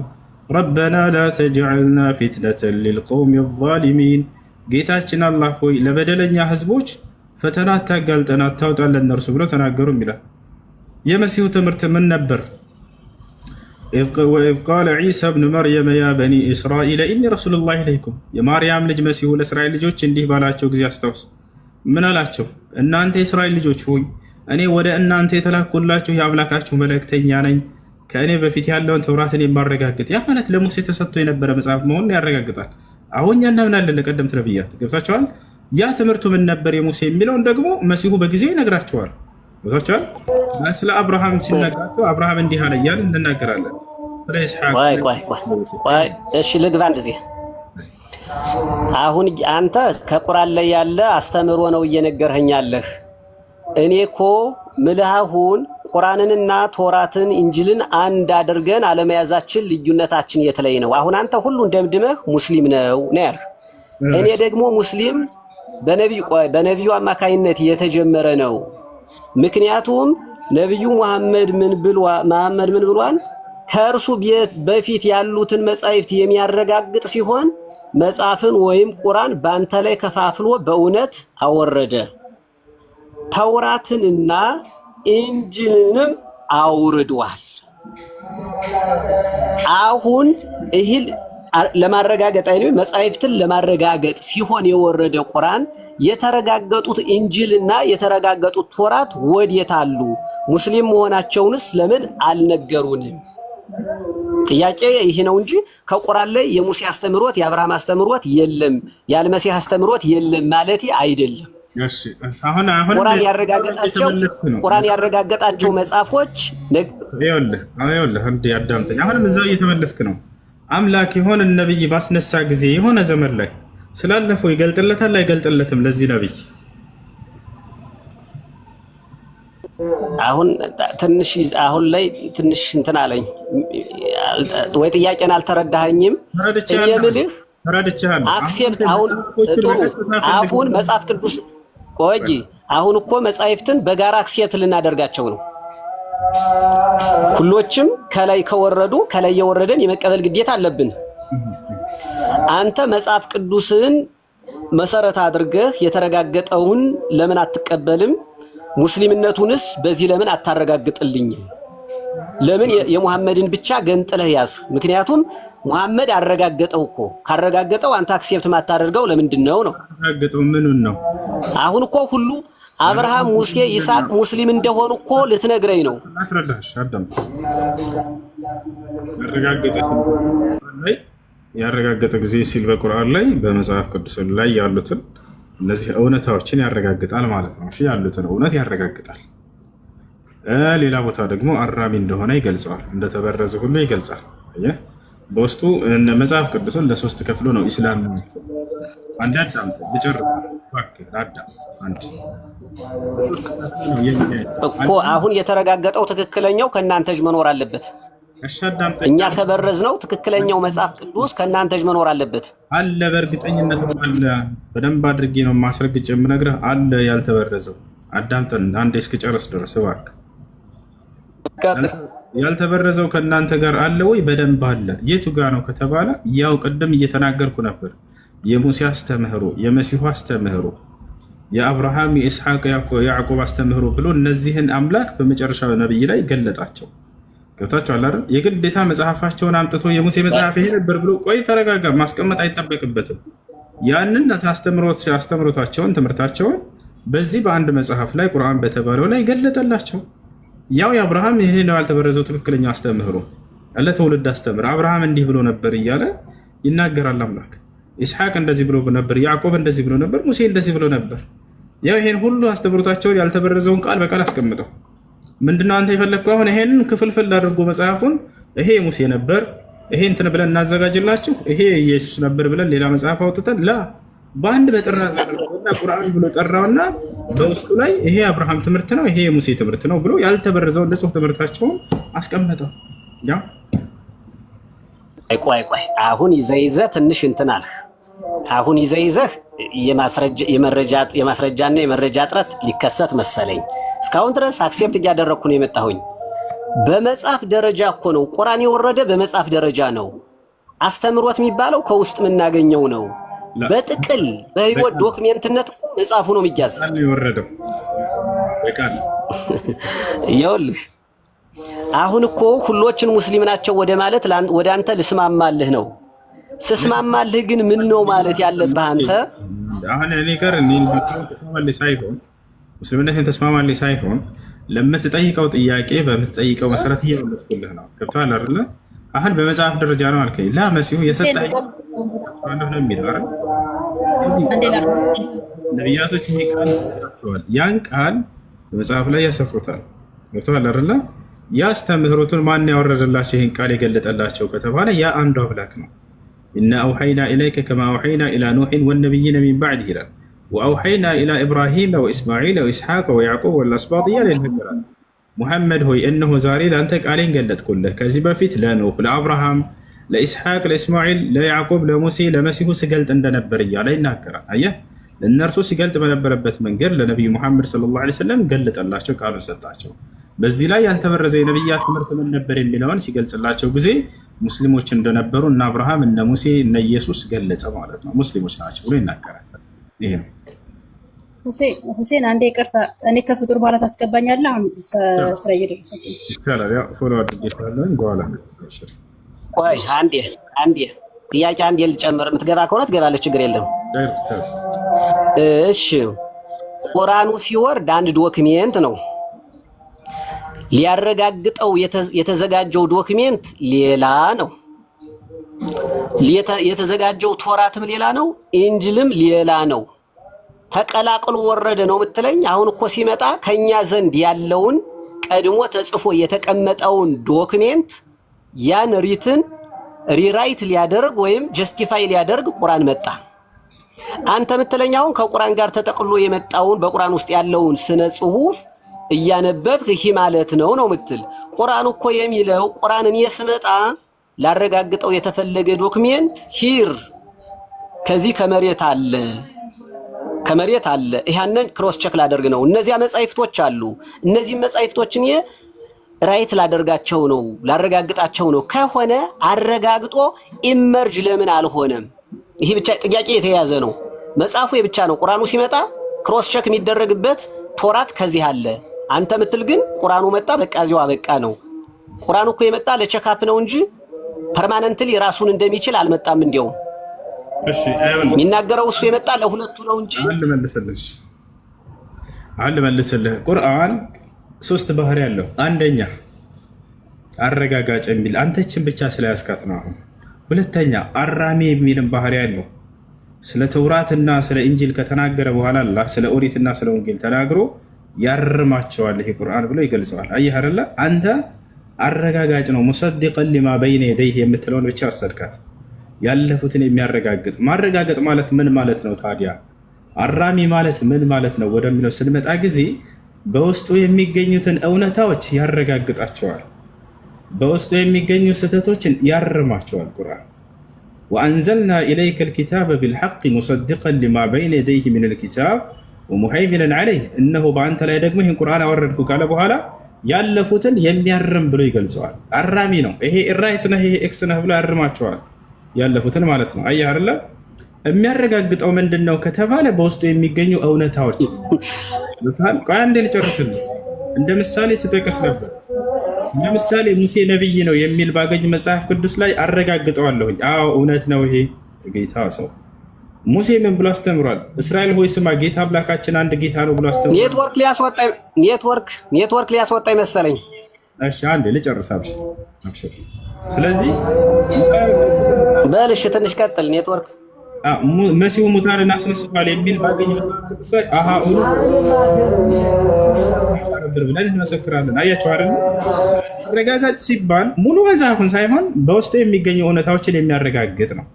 ረበና ላ ተጅዐልና ፊትነተን ሊልቀውሚ ዛሊሚን፣ ጌታችን አላህ ሆይ ለበደለኛ ህዝቦች ፈተና አታጋልጠን አታውጣን ለእነርሱ ብለው ተናገሩም ይላል። የመሲሁ ትምህርት ምን ነበር? ወኢዝ ቃለ ዒሳ ብኑ መርየም ያ በኒ እስራኤል ኢኒ ረሱሉላሂ ኢለይኩም፣ የማርያም ልጅ መሲሁ ለእስራኤል ልጆች እንዲህ ባላቸው ጊዜ አስታውስ። ምን አላቸው? እናንተ የእስራኤል ልጆች ሆይ እኔ ወደ እናንተ የተላኩላችሁ የአምላካችሁ መልእክተኛ ነኝ፣ ከእኔ በፊት ያለውን ተውራትን የማረጋግጥ። ያ ማለት ለሙሴ ተሰጥቶ የነበረ መጽሐፍ መሆኑን ያረጋግጣል። አሁን እኛ እናምናለን ለቀደምት ነቢያት። ገብታችኋል? ያ ትምህርቱ ምን ነበር የሙሴ የሚለውን ደግሞ መሲሁ በጊዜው ይነግራቸዋል። ገብታችኋል? ስለ አብርሃም ሲነግራቸው አብርሃም እንዲህ አለ እያልን እንናገራለን። እሺ ልግባ እንደዚህ። አሁን አንተ ከቁርአን ላይ ያለ አስተምሮ ነው እየነገርኸኝ ያለህ። እኔ እኮ ምልህ አሁን ቁርአንንና ቶራትን እንጅልን አንድ አድርገን አለመያዛችን ልዩነታችን የት ላይ ነው? አሁን አንተ ሁሉን ደምድመህ ሙስሊም ነው ያልህ። እኔ ደግሞ ሙስሊም በነቢዩ አማካይነት የተጀመረ ነው። ምክንያቱም ነቢዩ መሐመድ ምን ብሏል? ከእርሱ በፊት ያሉትን መጻሕፍት የሚያረጋግጥ ሲሆን መጽሐፍን ወይም ቁርአን በአንተ ላይ ከፋፍሎ በእውነት አወረደ። ተውራትንና ኢንጂልንም አውርዷል። አሁን ይህን ለማረጋገጥ አይደል? መጻሕፍትን ለማረጋገጥ ሲሆን የወረደ ቁርአን የተረጋገጡት ኢንጂልና የተረጋገጡት ቶራት ወዴት አሉ? ሙስሊም መሆናቸውንስ ለምን አልነገሩንም? ጥያቄ ይሄ ነው እንጂ ከቁርአን ላይ የሙሴ አስተምሮት የአብርሃም አስተምሮት የለም ያልመሲህ አስተምሮት የለም ማለት አይደለም። ቁርአን ያረጋገጣቸው መጽሐፎች ይኸውልህ እንዴ አዳምጠኝ። አሁንም እዛው እየተመለስክ ነው። አምላክ የሆነ ነብይ ባስነሳ ጊዜ የሆነ ዘመን ላይ ስላለፈው ይገልጥለታል አይገልጥለትም? ለዚህ ነብይ አሁን ላይ ትንሽ እንትን አለኝ ወይ ጥያቄን አልተረዳኸኝም? የምልህ አክሴፕት አሁን መጽሐፍ ቅዱስ ቆይ አሁን እኮ መጻሕፍትን በጋራ አክሴፕት ልናደርጋቸው ነው። ሁሎችም ከላይ ከወረዱ ከላይ የወረደን የመቀበል ግዴታ አለብን። አንተ መጽሐፍ ቅዱስን መሰረት አድርገህ የተረጋገጠውን ለምን አትቀበልም? ሙስሊምነቱንስ በዚህ ለምን አታረጋግጥልኝም? ለምን የሙሐመድን ብቻ ገንጥለህ ያዝ? ምክንያቱም ሙሐመድ አረጋገጠው እኮ። ካረጋገጠው አንተ አክሴፕት ማታደርገው ለምንድን ነው? አረጋገጠው ምኑን ነው? አሁን እኮ ሁሉ አብርሃም፣ ሙሴ፣ ይስሐቅ ሙስሊም እንደሆኑ እኮ ልትነግረኝ ነው። አስረዳሽ አዳምጥ። ያረጋገጠ ጊዜ ሲል በቁርአን ላይ በመጽሐፍ ቅዱስ ላይ ያሉትን እነዚህ እውነታዎችን ያረጋግጣል ማለት ነው። እሺ ያሉትን እውነት ያረጋግጣል። ሌላ ቦታ ደግሞ አራሚ እንደሆነ ይገልጸዋል። እንደተበረዘ ሁሉ ይገልጻል። በውስጡ መጽሐፍ ቅዱስን ለሶስት ከፍሎ ነው ኢስላም። አንድ አዳምጥ ልጨርስ እኮ አሁን የተረጋገጠው ትክክለኛው ከእናንተ እጅ መኖር አለበት። እኛ ከበረዝነው ትክክለኛው መጽሐፍ ቅዱስ ከእናንተ እጅ መኖር አለበት አለ። በእርግጠኝነት አለ። በደንብ አድርጌ ነው ማስረግጬ የምነግርህ አለ። ያልተበረዘው አዳምጠን አንዴ እስክጨርስ ድረስ እባክህ። ያልተበረዘው ከእናንተ ጋር አለ ወይ? በደንብ አለ። የቱ ጋር ነው ከተባለ ያው ቅድም እየተናገርኩ ነበር። የሙሴ አስተምህሮ፣ የመሲሁ አስተምህሮ፣ የአብርሃም የኢስሐቅ ያዕቆብ አስተምህሮ ብሎ እነዚህን አምላክ በመጨረሻው ነብይ ላይ ገለጣቸው። ገብታችኋል አይደል? የግዴታ መጽሐፋቸውን አምጥቶ የሙሴ መጽሐፍ ይሄ ነበር ብሎ ቆይ ተረጋጋ ማስቀመጥ አይጠበቅበትም። ያንን አስተምሮታቸውን ትምህርታቸውን በዚህ በአንድ መጽሐፍ ላይ ቁርአን በተባለው ላይ ገለጠላቸው። ያው የአብርሃም ይሄ ነው ያልተበረዘው ትክክለኛ አስተምህሮ አለ። ትውልድ አስተምር አብርሃም እንዲህ ብሎ ነበር እያለ ይናገራል አምላክ። ኢስሐቅ እንደዚህ ብሎ ነበር፣ ያዕቆብ እንደዚህ ብሎ ነበር፣ ሙሴ እንደዚህ ብሎ ነበር። ያው ይሄን ሁሉ አስተምሮታቸውን ያልተበረዘውን ቃል በቃል አስቀምጠው ምንድነው አንተ የፈለግከው? አሁን ይሄንን ክፍልፍል አድርጎ መጽሐፉን ይሄ ሙሴ ነበር ይሄ እንትን ብለን እናዘጋጅላችሁ ይሄ ኢየሱስ ነበር ብለን ሌላ መጽሐፍ አውጥተን በአንድ በጥራ ዘርና ቁርአን ብሎ ጠራውና በውስጡ ላይ ይሄ አብርሃም ትምህርት ነው፣ ይሄ የሙሴ ትምህርት ነው ብሎ ያልተበረዘው ንጹህ ትምህርታቸውን አስቀመጠው። ያ ቆይ አሁን ይዘህ ትንሽ እንትን አልህ። አሁን ይዘህ የማስረጃና የመረጃ እጥረት ሊከሰት መሰለኝ። እስካሁን ድረስ አክሴፕት እያደረግኩ ነው የመጣሁኝ። በመጽሐፍ ደረጃ እኮ ነው ቁርአን የወረደ፣ በመጽሐፍ ደረጃ ነው። አስተምሮት የሚባለው ከውስጥ የምናገኘው ነው። በጥቅል በህይወት ዶክሜንትነት እኮ መጽሐፉ ነው የሚያዝ የወረደው በቃል። ይኸውልህ አሁን እኮ ሁሎችን ሙስሊም ናቸው ወደ ማለት ወደ አንተ ልስማማልህ ነው። ስስማማልህ ግን ምን ነው ማለት ያለብህ አንተ? አሁን እኔ ጋር ሙስሊምነትን ተስማማልህ ሳይሆን ለምትጠይቀው ጥያቄ በምትጠይቀው መሰረት እየመለስኩልህ ነው። ገብቶሃል አይደለ? አሁን በመጽሐፍ ደረጃ ነው አልከኝ። ለመሲሁ የሰጠኝ ነው የሚለው አይደል? ነቢያቶች ይሄ ቃል ተናግረዋል። ያን ቃል በመጽሐፍ ላይ ያሰፍሩታል። ገብቶሃል አይደለ? ያስተምህሩትን ማን ያወረደላቸው ይሄን ቃል የገለጠላቸው ከተባለ ያ አንዱ አምላክ ነው። ኢና አውሐይና ኢለይከ ከማ አውሐይና ኢላ ኑሕን ወነቢይነ ሚን ባዕድ ይላል። ወአውሐይና ኢላ ኢብራሂም ወኢስማዒል ወኢስሐቅ ወያዕቁብ ወልአስባጥ እያለ ይነገራል። ሙሐመድ ሆይ እነሆ ዛሬ ለአንተ ቃሌን ገለጥኩልህ፣ ከዚህ በፊት ለኖህ፣ ለአብርሃም፣ ለኢስሐቅ፣ ለኢስማዒል፣ ለያዕቁብ፣ ለሙሴ፣ ለመሲሁ ስገልጥ እንደነበር እያለ ይናገራል። አየህ፣ ለእነርሱ ሲገልጥ በነበረበት መንገድ ለነቢዩ ሙሐመድ ሰለላሁ ዐለይሂ ወሰለም ገለጠላቸው፣ ቃሉን ሰጣቸው። በዚህ ላይ ያልተበረዘ የነቢያት ትምህርት ምን ነበር የሚለውን ሲገልጽላቸው ጊዜ ሙስሊሞች እንደነበሩ እነ አብርሃም፣ እነ ሙሴ፣ እነ ኢየሱስ ገለጸ ማለት ነው። ሙስሊሞች ናቸው ብሎ ይናገራል። ይሄ ነው። ሁሴን አንዴ ይቅርታ፣ እኔ ከፍጡር በኋላ ታስገባኛለህ። አሁን ስራ እየደረሰብኝ ይቻላል። ያው ፎሎ አድርጌታለሁ። በኋላ ቆይ አንዴ ጥያቄ አንዴ ልጨምር። የምትገባ ከሆነ ትገባለች፣ ችግር የለም። እሺ፣ ቁርአኑ ሲወርድ አንድ ዶክሜንት ነው። ሊያረጋግጠው የተዘጋጀው ዶክሜንት ሌላ ነው። የተዘጋጀው ቶራትም ሌላ ነው፣ ኢንጅልም ሌላ ነው። ተቀላቅሎ ወረደ ነው የምትለኝ? አሁን እኮ ሲመጣ ከኛ ዘንድ ያለውን ቀድሞ ተጽፎ የተቀመጠውን ዶክሜንት ያን ሪትን ሪራይት ሊያደርግ ወይም ጀስቲፋይ ሊያደርግ ቁርአን መጣ። አንተ የምትለኝ አሁን ከቁርአን ጋር ተጠቅሎ የመጣውን በቁርአን ውስጥ ያለውን ስነ ጽሁፍ እያነበብክ ይህ ማለት ነው የምትል። ቁርአን እኮ የሚለው ቁርአንን የስመጣ ላረጋግጠው የተፈለገ ዶክሜንት ሂር ከዚህ ከመሬት አለ ይሄንን ክሮስ ቼክ ላደርግ ነው። እነዚያ መጻሕፍቶች አሉ። እነዚህ መጻሕፍቶችን ራይት ላደርጋቸው ነው፣ ላረጋግጣቸው ነው ከሆነ አረጋግጦ ኢመርጅ ለምን አልሆነም? ይሄ ብቻ ጥያቄ የተያዘ ነው። መጽሐፉ የብቻ ነው። ቁርአኑ ሲመጣ ክሮስ ቼክ የሚደረግበት ቶራት ከዚህ አለ። አንተ ምትል ግን ቁርአኑ መጣ በቃ እዚሁ አበቃ ነው። ቁርአኑ እኮ የመጣ ለቼክአፕ ነው እንጂ ፐርማነንትሊ ራሱን እንደሚችል አልመጣም። እንዲያውም እሺ የሚናገረው እሱ የመጣ ለሁለቱ ነው እንጂ አልመልስልህ። ቁርአን ሶስት ባህሪ ያለው፣ አንደኛ አረጋጋጭ የሚል አንተችን ብቻ ስለያስካት ነው። አሁን ሁለተኛ አራሚ የሚልም ባህሪ ያለው። ስለ ተውራትና ስለ ኢንጂል ከተናገረ በኋላ አላህ ስለ ኦሪትና ስለ ወንጌል ተናግሮ ያርማቸዋል ይሄ ቁርአን ብሎ ይገልጸዋል። አየህ አይደለ? አንተ አረጋጋጭ ነው ሙሰዲቀን ሊማ በይነ የደይህ የምትለውን ብቻ ወሰድካት። ያለፉትን የሚያረጋግጥ ማረጋገጥ ማለት ምን ማለት ነው ታዲያ? አራሚ ማለት ምን ማለት ነው ወደሚለው ስንመጣ ጊዜ በውስጡ የሚገኙትን እውነታዎች ያረጋግጣቸዋል፣ በውስጡ የሚገኙ ስህተቶችን ያርማቸዋል። ቁርአን ወአንዘልና ኢለይከ ልኪታበ ቢልሐቅ ሙሰዲቀን ሊማ በይነ የደይህ ምን ልኪታብ ወሙሀይሚነን ዐለይህ፣ እነሆ በአንተ ላይ ደግሞ ይህን ቁርአን አወረድኩ ካለ በኋላ ያለፉትን የሚያርም ብሎ ይገልጸዋል። አራሚ ነው። ይሄ ራይት ነህ፣ ይሄ ኤክስ ነህ ብሎ ያርማቸዋል ያለፉትን ማለት ነው። አየህ አይደለ? የሚያረጋግጠው ምንድን ነው ከተባለ በውስጡ የሚገኙ እውነታዎች። ቆይ አንዴ ልጨርስልህ። እንደ ምሳሌ ስጠቅስ ነበር። እንደ ምሳሌ ሙሴ ነቢይ ነው የሚል ባገኝ መጽሐፍ ቅዱስ ላይ አረጋግጠዋለሁኝ። አዎ እውነት ነው። ይሄ ጌታ ሰው ሙሴ ምን ብሎ አስተምሯል? እስራኤል ሆይ ስማ ጌታ አምላካችን አንድ ጌታ ነው ብሎ አስተምሯል። ኔትወርክ ሊያስወጣኝ መሰለኝ። እሺ አንዴ ልጨርስ። አብሽር። ስለዚህ በልሽ ትንሽ ቀጥል። ኔትወርክ መሲሁ ሙታንን አስነስቷል የሚል ባገኝ መጽሐፍ ቅዱስ ላይ ብለን እንመሰክራለን። አያችሁ አይደል? አረጋጋጭ ሲባል ሙሉ መጽሐፉን ሳይሆን በውስጡ የሚገኙ እውነታዎችን የሚያረጋግጥ ነው።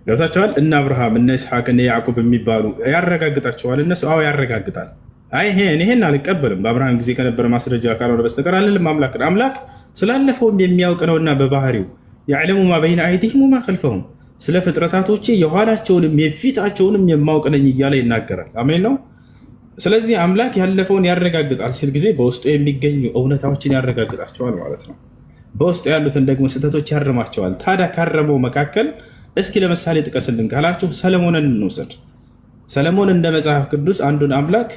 ገብታችኋል? እነ አብርሃም እነ ኢስሐቅ እነ ያዕቁብ የሚባሉ ያረጋግጣቸዋል እነሱ። አዎ ያረጋግጣል። አይ ይሄን አልቀበልም በአብርሃም ጊዜ ከነበረ ማስረጃ ካልሆነ በስተቀር አልልም። አምላክ ስላለፈውም የሚያውቅ ነውና በባህሪው ያዕለሙ ማ በይነ አይዲሂም ወማ ኸልፈሁም፣ ስለ ፍጥረታቶቼ የኋላቸውንም የፊታቸውንም የማውቅ ነኝ እያለ ይናገራል። አሜን ነው። ስለዚህ አምላክ ያለፈውን ያረጋግጣል ሲል ጊዜ በውስጡ የሚገኙ እውነታዎችን ያረጋግጣቸዋል ማለት ነው። በውስጡ ያሉትን ደግሞ ስህተቶች ያርማቸዋል። ታዲያ ካረመው መካከል እስኪ ለምሳሌ ጥቀስልን ካላችሁ ሰለሞንን እንውሰድ። ሰለሞን እንደ መጽሐፍ ቅዱስ አንዱን አምላክ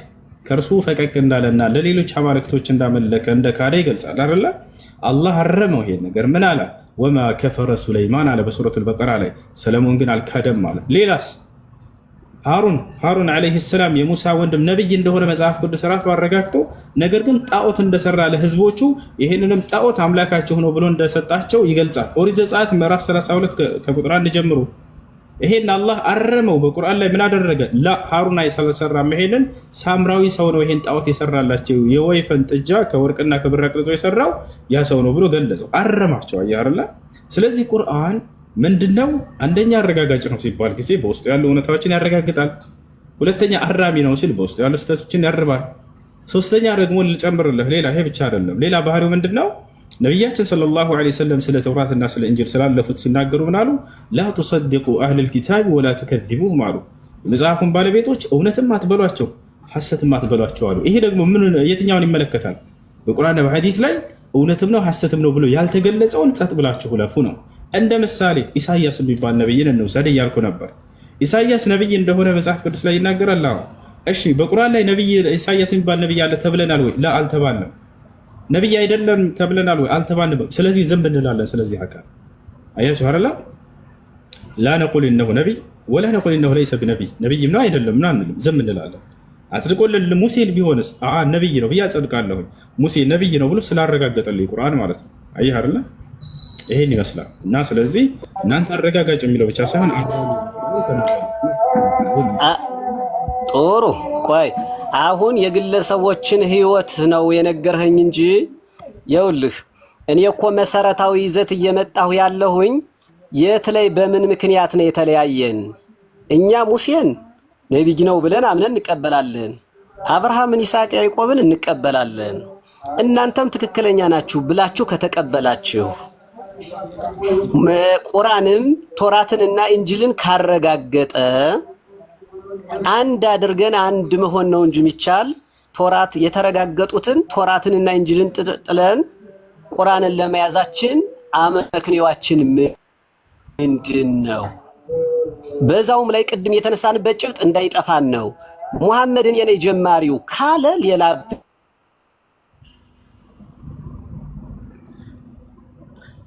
ከእርሱ ፈቀቅ እንዳለና ለሌሎች አማልክቶች እንዳመለከ እንደ ካደ ይገልጻል አይደለ? አላህ አረመው ይሄን ነገር። ምን አለ? ወማ ከፈረ ሱለይማን አለ በሱረቱል በቀራ ላይ። ሰለሞን ግን አልካደም ማለት። ሌላስ ሃሩን ዓለይሂ ሰላም የሙሳ ወንድም ነብይ እንደሆነ መጽሐፍ ቅዱስ ራሱ አረጋግጦ፣ ነገር ግን ጣዖት እንደሰራ ለህዝቦቹ ይህንንም ጣዖት አምላካቸው ነው ብሎ እንደሰጣቸው ይገልጻል። ኦሪት ዘጸአት ምዕራፍ 32 ከቁጥር 1 ጀምሮ ይሄን አላህ አረመው። በቁርአን ላይ ምን አደረገ? ሃሩን አይሰራም፣ ይሄንን ሳምራዊ ሰው ነው ይሄን ጣዖት የሰራላቸው፣ የወይፈን ጥጃ ከወርቅና ከብር አቅልጦ የሰራው ያ ሰው ነው ብሎ ገለጸው። አረማቸው። አያርላ። ስለዚህ ቁርአን ምንድነው? አንደኛ አረጋጋጭ ነው ሲባል ጊዜ በውስጡ ያሉ እውነታዎችን ያረጋግጣል። ሁለተኛ አራሚ ነው ሲል በውስጡ ያሉ ስህተቶችን ያርባል። ሶስተኛ ደግሞ ልጨምርልህ ሌላ፣ ይሄ ብቻ አይደለም። ሌላ ባህሪው ምንድነው? ነቢያችን ሰለላሁ ዐለይሂ ወሰለም ስለ ተውራትና ስለ እንጂል ስላለፉት ሲናገሩ ምን አሉ? ላ ቱሰድቁ አህለል ኪታብ ወላ ቱከዚቡሁም አሉ። የመጽሐፉን ባለቤቶች እውነትም አትበሏቸው ሐሰትም አትበሏቸው አሉ። ይሄ ደግሞ የትኛውን ይመለከታል? በቁርአንና በሐዲስ ላይ እውነትም ነው ሐሰትም ነው ብሎ ያልተገለጸውን ጸጥ ብላችሁ ለፉ ነው። እንደ ምሳሌ ኢሳያስ የሚባል ነብይን እንውሰድ እያልኩ ነበር። ኢሳያስ ነብይ እንደሆነ መጽሐፍ ቅዱስ ላይ ይናገራል። እሺ በቁርአን ላይ ነብይ ኢሳያስ የሚባል ነብይ አለ ተብለናል ወይ? ላ አልተባልንም። ነብይ አይደለም ተብለናል ወይ? አልተባልንም። ስለዚህ ዝም እንላለን። ስለዚህ አካል አያችሁ አይደል? ላ ነቁል ኢነሁ ነብይ ወላ ነቁል ኢነሁ ለይሰ ቢነብይ፣ ነብይም ነው አይደለም ምን አንልም፣ ዝም እንላለን። አጽድቆልን ሙሴን ቢሆንስ ነብይ ነው ብዬ አጸድቃለሁ። ሙሴ ነብይ ነው ብሎ ስላረጋገጠልኝ ቁርአን ማለት ነው። አየህ አይደል? ይሄን ይመስላል። እና ስለዚህ እናንተ አረጋጋጭ የሚለው ብቻ ሳይሆን ጥሩ ቆይ አሁን የግለሰቦችን ህይወት ነው የነገርኸኝ እንጂ ይኸውልህ እኔ እኮ መሰረታዊ ይዘት እየመጣሁ ያለሁኝ የት ላይ በምን ምክንያት ነው የተለያየን? እኛ ሙሴን ነብይ ነው ብለን አምነን እንቀበላለን። አብርሃምን፣ ይስሐቅ፣ ያዕቆብን እንቀበላለን። እናንተም ትክክለኛ ናችሁ ብላችሁ ከተቀበላችሁ ቁርአንም ቶራትንና እንጂልን ካረጋገጠ አንድ አድርገን አንድ መሆን ነው እንጂ የሚቻል ቶራት የተረጋገጡትን ቶራትንና እንጂልን ጥለን ቁርአንን ለመያዛችን አመክንዮአችን ምንድን ነው? በዛውም ላይ ቅድም የተነሳንበት ጭብጥ እንዳይጠፋን ነው። ሙሐመድን የኔ ጀማሪው ካለ ሌላ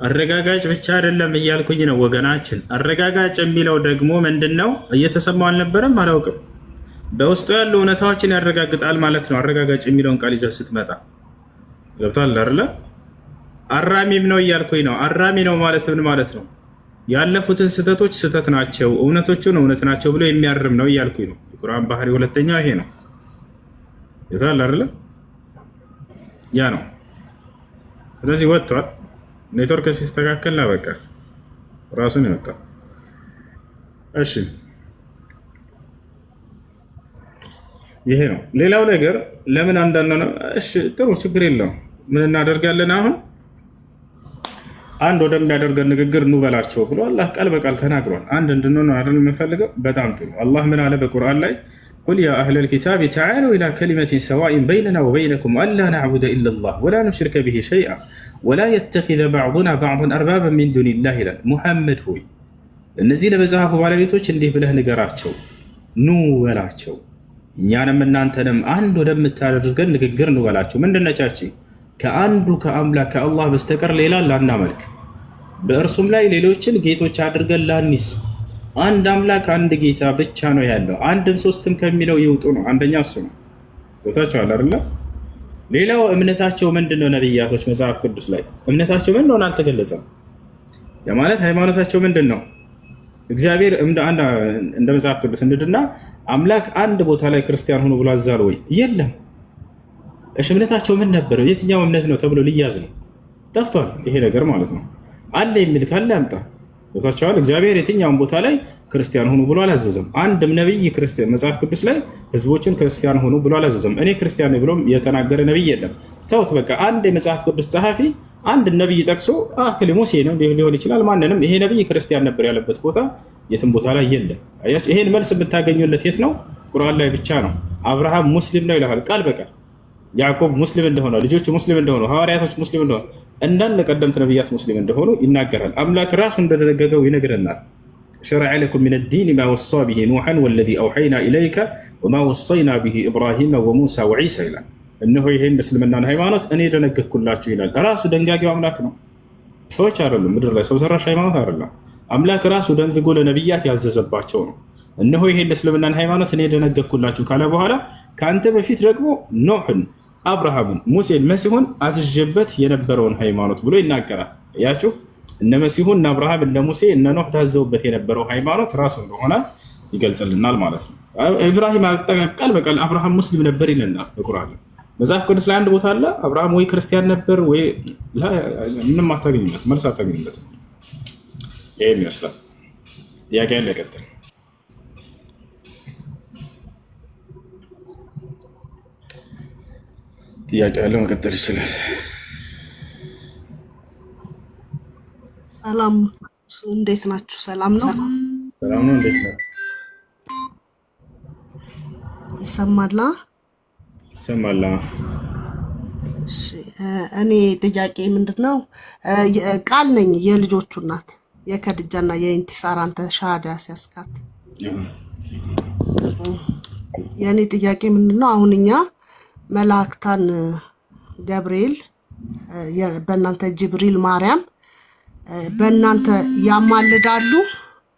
አረጋጋጭ ብቻ አይደለም እያልኩኝ ነው ወገናችን። አረጋጋጭ የሚለው ደግሞ ምንድነው? እየተሰማው አልነበረም አላውቅም። በውስጡ ያሉ እውነታዎችን ያረጋግጣል ማለት ነው። አረጋጋጭ የሚለውን ቃል ይዘህ ስትመጣ ገብቷል አይደል? አራሚም ነው እያልኩኝ ነው። አራሚ ነው ማለት ምን ማለት ነው? ያለፉትን ስህተቶች ስህተት ናቸው፣ እውነቶቹን እውነት ናቸው ብሎ የሚያርም ነው እያልኩኝ ነው። የቁርአን ባህሪ ሁለተኛው ይሄ ነው። ገብቷል አይደል? ያ ነው። ስለዚህ ወጥቷል። ኔትወርክ ሲስተካከል በቃ ራሱን ይወጣል። እሺ ይሄ ነው። ሌላው ነገር ለምን አንዳንድ ነው? እሺ ጥሩ ችግር የለውም። ምን እናደርጋለን? አሁን አንድ ወደሚያደርገን ንግግር እንበላቸው ብሎ አላህ ቃል በቃል ተናግሯል። አንድ እንድንሆን አይደል የምንፈልገው? በጣም ጥሩ። አላህ ምን አለ በቁርአን ላይ? ቁል ያ አህለል ኪታብ ተዓለው ኢላ ከሊመቲን ሰዋኢን በይነና ወበይነኩም አላ ነዕቡደ ኢለላህ ወላ ኑሽሪከ ቢሂ ሸይአ ወላ የተኺዘ ባዕዱና ባዕዱን አርባበን ሚን ዱኒላህ ይላል። ሙሐመድ ሆይ እነዚህ ለመጽሐፉ ባለቤቶች እንዲህ ብለህ ንገራቸው፣ ኑ በላቸው፣ እኛንም እናንተንም አንድ ወደምታደርገን ንግግር ኑ በላቸው። ምንድነቻች? ከአንዱ ከአምላክ ከአላህ በስተቀር ሌላ ላናመልክ፣ በእርሱም ላይ ሌሎችን ጌቶች አድርገን ላኒስ፣ አንድ አምላክ አንድ ጌታ ብቻ ነው ያለው፣ አንድም ሶስትም ከሚለው ይውጡ ነው። አንደኛ እሱ ነው። ቦታቸዋል አይደለ? ሌላው እምነታቸው ምንድነው? ነብያቶች መጽሐፍ ቅዱስ ላይ እምነታቸው ምን እንደሆነ አልተገለጸም። ያ ማለት ሃይማኖታቸው ምንድነው? እግዚአብሔር እንደ መጽሐፍ ቅዱስ እንድና አምላክ አንድ ቦታ ላይ ክርስቲያን ሆኖ ብሎ አዛል ወይ? የለም። እሺ እምነታቸው ምን ነበር? የትኛው እምነት ነው ተብሎ ሊያዝ ነው? ጠፍቷል። ይሄ ነገር ማለት ነው። አለ የሚል ካለ ያምጣ። ቦታቸዋል። እግዚአብሔር የትኛውን ቦታ ላይ ክርስቲያን ሆኑ ብሎ አላዘዘም። አንድም ነብይ ክርስቲያን መጽሐፍ ቅዱስ ላይ ህዝቦችን ክርስቲያን ሆኑ ብሎ አላዘዘም። እኔ ክርስቲያን ነኝ ብሎም የተናገረ ነብይ የለም። ተውት በቃ። አንድ የመጽሐፍ ቅዱስ ጸሐፊ አንድ ነብይ ጠቅሶ አክሊ ሙሴ ነው ሊሆን ይችላል ማንንም ይሄ ነብይ ክርስቲያን ነበር ያለበት ቦታ የትም ቦታ ላይ የለም። አያችሁ፣ ይሄን መልስ የምታገኙለት የት ነው? ቁርአን ላይ ብቻ ነው። አብርሃም ሙስሊም ነው ይላል ቃል በቃል። ያዕቆብ ሙስሊም እንደሆነ፣ ልጆቹ ሙስሊም እንደሆኑ፣ ሐዋርያቶች ሙስሊም እንደሆኑ፣ እንዳለ ቀደምት ነብያት ሙስሊም እንደሆኑ ይናገራል። አምላክ ራሱ እንደደነገገው ይነግረናል። شرع لكم من الدين ما وصى به نوحا والذي أوحينا إليك وما وصينا به إبراهيم وموسى وعيسى إلى إنه يهين اسلمنا ሃይማኖት እኔ ደነገግኩላችሁ ይላል። ራሱ ደንጋጊው አምላክ ነው። ሰዎች አይደሉም። ምድር ላይ ሰው ሰራሽ ሃይማኖት አይደለም። አምላክ ራሱ ደንግጎ ለነብያት ያዘዘባቸው ነው። እነሆ ይሄን እስልምናን ሃይማኖት እኔ ደነገግኩላችሁ ካለ በኋላ ከአንተ በፊት ደግሞ ኖህን፣ አብርሃምን፣ ሙሴን፣ መሲሁን አዝዤበት የነበረውን ሃይማኖት ብሎ ይናገራል። ያችሁ እነ መሲሁ እነ አብርሃም እነ ሙሴ እነ ኖህ ታዘውበት የነበረው ሃይማኖት ራሱ እንደሆነ ይገልጽልናል ማለት ነው። ኢብራሂም ቃል በቃል አብርሃም ሙስሊም ነበር ይለናል በቁርአን። መጽሐፍ ቅዱስ ላይ አንድ ቦታ አለ አብርሃም ወይ ክርስቲያን ነበር ወይ ምንም አታገኙለት፣ መልስ አታገኙለት። ይሄን ይመስላል። ጥያቄ ያለ ቀጥል። ጥያቄ ያለ መቀጠል ይችላል። ሰላም፣ እንዴት ናችሁ? ሰላም ነው? ሰላም ነው። እንዴት ነው? ይሰማላ? ይሰማላ። እሺ፣ እኔ ጥያቄ ምንድነው? ቃል ነኝ የልጆቹ እናት የከድጃና የኢንቲሳር አንተ ሻሃዳ ሲያስካት የኔ ጥያቄ ምንድነው? አሁን እኛ መላእክታን ገብርኤል በእናንተ ጅብሪል ማርያም በእናንተ ያማልዳሉ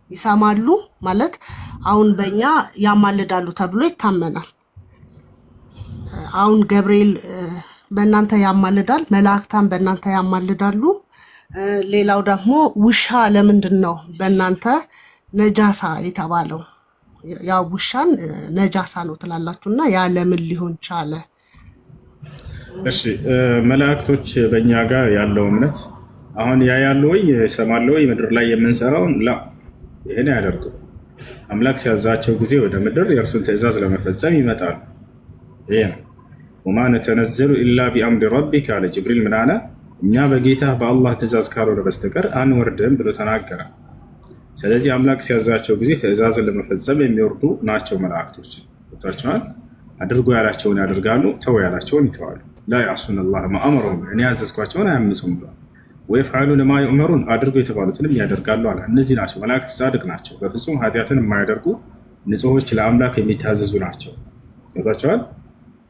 ይሰማሉ ማለት አሁን በእኛ ያማልዳሉ ተብሎ ይታመናል። አሁን ገብርኤል በእናንተ ያማልዳል፣ መላእክታን በእናንተ ያማልዳሉ። ሌላው ደግሞ ውሻ ለምንድን ነው በእናንተ ነጃሳ የተባለው? ያ ውሻን ነጃሳ ነው ትላላችሁና ያ ለምን ሊሆን ቻለ? እሺ መላእክቶች በእኛ ጋር ያለው እምነት አሁን ያ ያለው ወይ ይሰማሉ ወይ ምድር ላይ የምንሰራውን ላ ይሄን ያደርጉ አምላክ ሲያዛቸው ጊዜ ወደ ምድር የእርሱን ትእዛዝ ለመፈጸም ይመጣሉ። ይሄ ነው ወማ ነተነዘሉ ኢላ ቢአምሪ ረቢክ አለ ጅብሪል። ምን አለ? እኛ በጌታ በአላህ ትእዛዝ ካልሆነ በስተቀር አንወርድም ብሎ ተናገረ። ስለዚህ አምላክ ሲያዛቸው ጊዜ ትእዛዝን ለመፈጸም የሚወርዱ ናቸው መላእክቶች። ወጣቸዋል። አድርጎ ያላቸውን ያደርጋሉ፣ ተው ያላቸውን ይተዋሉ። ላ ያሱን አላህ ማ አመረሁም፣ እኔ ያዘዝኳቸውን አያምፁም ብሏል። ወይፍዓሉነ ማ ዩእመሩን፣ አድርጎ የተባሉትንም ያደርጋሉ አለ። እነዚህ ናቸው መላእክት፣ ጻድቅ ናቸው፣ በፍጹም ኃጢአትን የማያደርጉ ንጹሖች፣ ለአምላክ የሚታዘዙ ናቸው። ወጣቸዋል።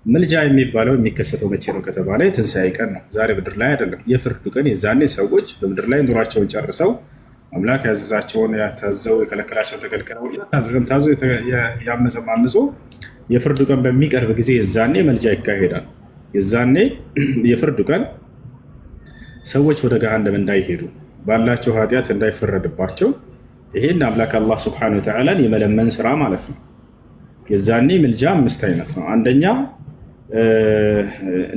ምልጃ የሚባለው የሚከሰተው መቼ ነው ከተባለ የትንሣኤ ቀን ነው። ዛሬ ምድር ላይ አይደለም፣ የፍርዱ ቀን። የዛኔ ሰዎች በምድር ላይ ኑሯቸውን ጨርሰው አምላክ ያዘዛቸውን ታዘው የከለከላቸውን ተከልክለው ታዘዘም ታዘው ያመፀም አምፆ የፍርዱ ቀን በሚቀርብ ጊዜ የዛኔ መልጃ ይካሄዳል። የዛኔ የፍርዱ ቀን ሰዎች ወደ ገሃነም እንዳይሄዱ ባላቸው ኃጢአት እንዳይፈረድባቸው ይሄን አምላክ አላህ ሱብሓነሁ ወተዓላን የመለመን ስራ ማለት ነው። የዛኔ ምልጃ 5 አይነት ነው። አንደኛ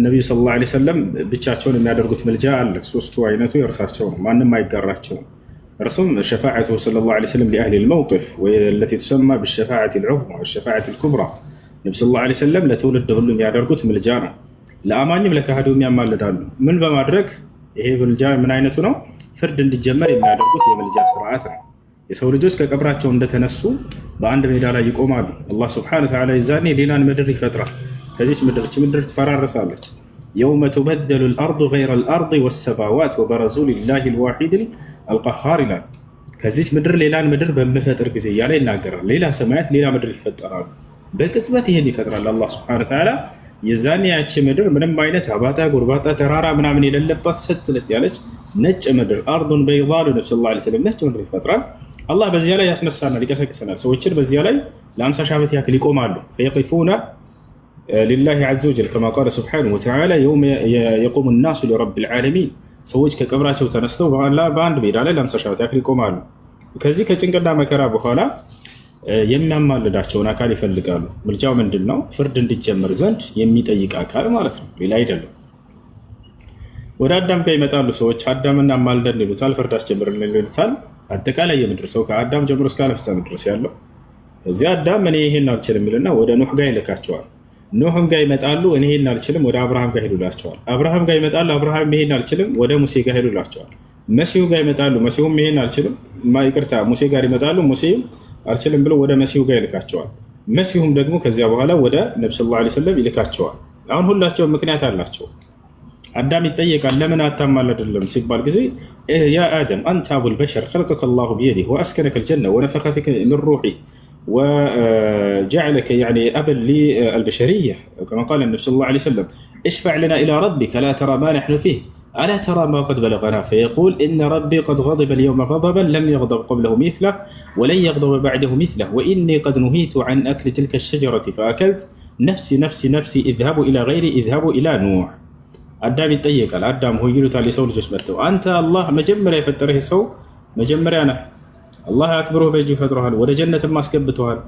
ነብዩ ሰለላሁ ዐለይሂ ወሰለም ብቻቸውን የሚያደርጉት ምልጃ አለ። 3ቱ አይነቱ የእርሳቸው ነው፣ ማንም አይጋራቸውም። እርሱም ሸፋዓቱ ሰለላሁ ዐለይሂ ወሰለም ለአህሊ አልመውቂፍ ወለቲ ተሰማ بالشفاعة العظمى والشفاعة الكبرى። ነብዩ ሰለላሁ ዐለይሂ ወሰለም ለትውልድ ሁሉ የሚያደርጉት ምልጃ ነው። ለአማኝም ለካህዲውም ያማልዳሉ። ምን በማድረግ? ይሄ ምልጃ ምን አይነቱ ነው? ፍርድ እንዲጀመር የሚያደርጉት የምልጃ ስርዓት ነው። የሰው ልጆች ከቀብራቸው እንደተነሱ በአንድ ሜዳ ላይ ይቆማሉ። አላህ ሱብሓነሁ ወተዓላ ይዛኔ ሌላን ምድር ይፈጥራል። ከዚች ምድር ትፈራረሳለች። የውመ ቱበደሉ አልአርዱ ገይረ አልአርድ ወሰማዋት ወበረዙ ሊላሂ አልዋሒድ አልቀሃር ይላል። ከዚች ምድር ሌላን ምድር በምፈጥር ጊዜ እያለ ይናገራል። ሌላ ሰማያት ሌላ ምድር ይፈጠራሉ። በቅጽበት ይሄን ይፈጥራል አላህ ሱብሓነሁ ወተዓላ። የዛኔ ያቺ ምድር ምንም አይነት አባጣ ጎርባጣ ተራራ ምናምን የሌለባት ሰትለጥ ያለች ነጭ ምድር አርዱን በይዳሉ ነብዩ ሰለላሁ ዐለይሂ ወሰለም ነጭ ምድር ይፈጥራል። አላህ በዚያ ላይ ያስነሳናል፣ ይቀሰቅሰናል። ሰዎችን በዚያ ላይ ለ50 ሺህ ዓመት ያክል ይቆማሉ። ፈየቂፉነ ሊላሂ ዐዘ ወጀል ከማ ቃለ ሱብሓነሁ ወተዓላ የውመ የቁሙ ናሱ ሊረቢል ዓለሚን። ሰዎች ከቀብራቸው ተነስተው በአንድ ሜዳ ላይ ለ50 ሺህ ዓመት ያክል ይቆማሉ። ከዚህ ከጭንቅና መከራ በኋላ የሚያማልዳቸውን አካል ይፈልጋሉ። ምልጃው ምንድን ነው? ፍርድ እንዲጀመር ዘንድ የሚጠይቅ አካል ማለት ነው፣ ሌላ አይደለም። ወደ አዳም ጋር ይመጣሉ ሰዎች። አዳምና ማልደን ይሉታል፣ ፍርድ አስጀምርልን ይሉታል። አጠቃላይ የምድር ሰው ከአዳም ጀምሮ እስከ ዓለም ፍጻሜ ድረስ ያለው። ከዚያ አዳም እኔ ይሄን አልችልም ይልና ወደ ኑህ ጋር ይልካቸዋል። ኑህም ጋር ይመጣሉ፣ እኔ ይሄን አልችልም፣ ወደ አብርሃም ጋር ሄዱላቸዋል። አብርሃም ጋር ይመጣሉ፣ አብርሃም ይሄን አልችልም፣ ወደ ሙሴ ጋር ሄዱላቸዋል። መሲሁ ጋር ይመጣሉ፣ መሲሁም ይሄን አልችልም፣ ይቅርታ ሙሴ ጋር ይመጣሉ፣ ሙሴም አልችልም ብሎ ወደ መሲሁ ጋር ይልካቸዋል። መሲሁም ደግሞ ከዚያ በኋላ ወደ ነብዩ ሰለላሁ ዐለይሂ ወሰለም ይልካቸዋል። አሁን ሁላቸውም ምክንያት አላቸው። አዳም ይጠየቃል፣ ለምን አታማልድልም ሲባል ጊዜ ያ አደም አንተ አቡል በሸር خلقك الله بيده واسكنك الجنه ونفخ فيك من روحه وجعلك يعني ابا للبشريه كما قال النبي صلى الله عليه وسلم اشفع لنا الى ربك لا ترى ما نحن فيه الا ترى ما قد بلغنا فيقول ان ربي قد غضب اليوم غضبا لم يغضب قبله مثله ولن يغضب بعده مثله واني قد نهيت عن اكل تلك الشجره فاكلت نفسي نفسي نفسي اذهبوا الى غيري اذهبوا الى نوح አዳም ይጠየቃል። አዳም ሆይ ይሉታል የሰው ልጆች መጥተው አንተ አላህ መጀመሪያ የፈጠረህ ሰው መጀመሪያ ነህ። አላህ አክብሮህ በእጁ ፈጥሮሃል፣ ወደ ጀነትም አስገብቶሃል።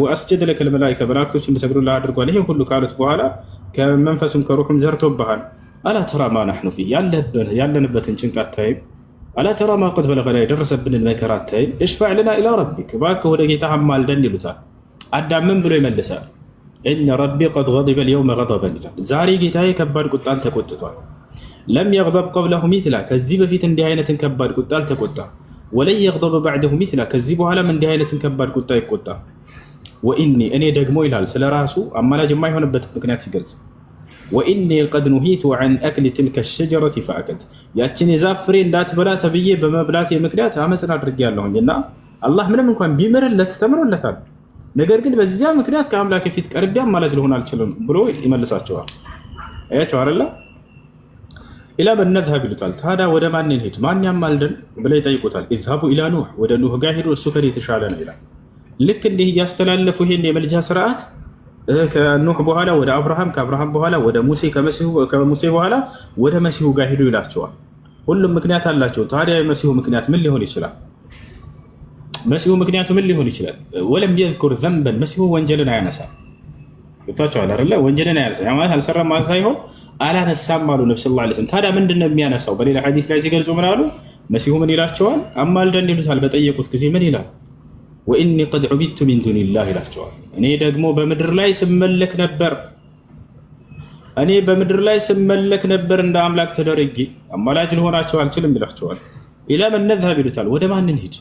ወአስጀደ ለከ ልመላኢካ መላእክቶች እንዲሰግዱልህ አድርጓል። ይህን ሁሉ ካሉት በኋላ ከመንፈሱም ከሩሑም ዘርቶብሃል። አላ ተራ ማ ናሕኑ ፊህ ያለንበትን ጭንቅ አታይም? አላ ተራ ማ ቀድ በለገና የደረሰብንን መከራ አታይም? እሽፋዕ ለና ኢላ ረቢክ እባክህ ወደ ጌታህ አማልደን ይሉታል። አዳም ምን ብሎ ይመልሳል? ኢነ ረቢ ቀድ ገዲበ ልየውመ ገደበን ይላል። ዛሬ ጌታዬ ከባድ ቁጣን ተቆጥቷል። ለም የግደብ ቀብለሁ ሚስላ ከዚህ በፊት እንዲህ አይነትን ከባድ ቁጣ አልተቆጣም። ወለን የግደበ ባዕደሁ ሚስላ ከዚህ በኋላም እንዲህ አይነትን ከባድ ቁጣ አይቆጣም። ወኢኒ እኔ ደግሞ ይላል ስለ ራሱ አማላጅ የማይሆንበት ምክንያት ሲገልጽ ወኢኒ ቀድ ኑሂቱ ዐን አክሊ ትልከ ሸጀረት ፈአከልት ያችን የዛፍ ፍሬ እንዳትበላ ተብዬ በመብላት ምክንያት አመፅን አድርጌያለሁኝ እና አላህ ምንም እንኳን ቢምርለት ተምሮለታል። ነገር ግን በዚያ ምክንያት ከአምላክ ፊት ቀርቤ አማላጅ ልሆን አልችልም ብሎ ይመልሳቸዋል። አያቸው አይደለ? ኢላ መን ነዝሀብ ይሉታል። ታዲያ ወደ ማን እንሂድ? ማን ያማልደን ብለው ይጠይቁታል። ኢዝሀቡ ኢላ ኑህ ወደ ኑህ ጋር ሄዱ፣ እሱ ከኔ የተሻለ ነው ይላል። ልክ እንዲህ እያስተላለፉ ይሄን የመልጃ ስርዓት ከኑህ በኋላ ወደ አብርሃም፣ ከአብርሃም በኋላ ወደ ሙሴ፣ ከሙሴ በኋላ ወደ መሲሁ ጋር ሄዱ ይላቸዋል። ሁሉም ምክንያት አላቸው። ታዲያ የመሲሁ ምክንያት ምን ሊሆን ይችላል? መሲሁ ምክንያቱ ምን ሊሆን ይችላል? ወለም የዝኩር ዘንበን መሲሁ ወንጀልን አያነሳም። ገብታችኋል አይደለ? ወንጀልን አያነሳም ማለት አልሰራም ማለት ሳይሆን አላነሳም አሉ ነብዩ ሰለላሁ ዐለይሂ ወሰለም። ታዲያ ምንድነው የሚያነሳው? በሌላ ሐዲስ ላይ ሲገልጹ ምን አሉ? መሲሁ ምን ይላቸዋል? አማልደን ይሉታል። በጠየቁት ጊዜ ምን ይላል? ወኢኒ ቀድ ዑቢድቱ ሚን ዱኒላህ ይላቸዋል። እኔ ደግሞ በምድር ላይ ስመለክ ነበር እንደ አምላክ ተደረጌ አማላጅ ልሆናቸው አልችልም ይላቸዋል። ኢላ መን ነዝሀብ ይሉታል። ወደ ማን እንሂድ?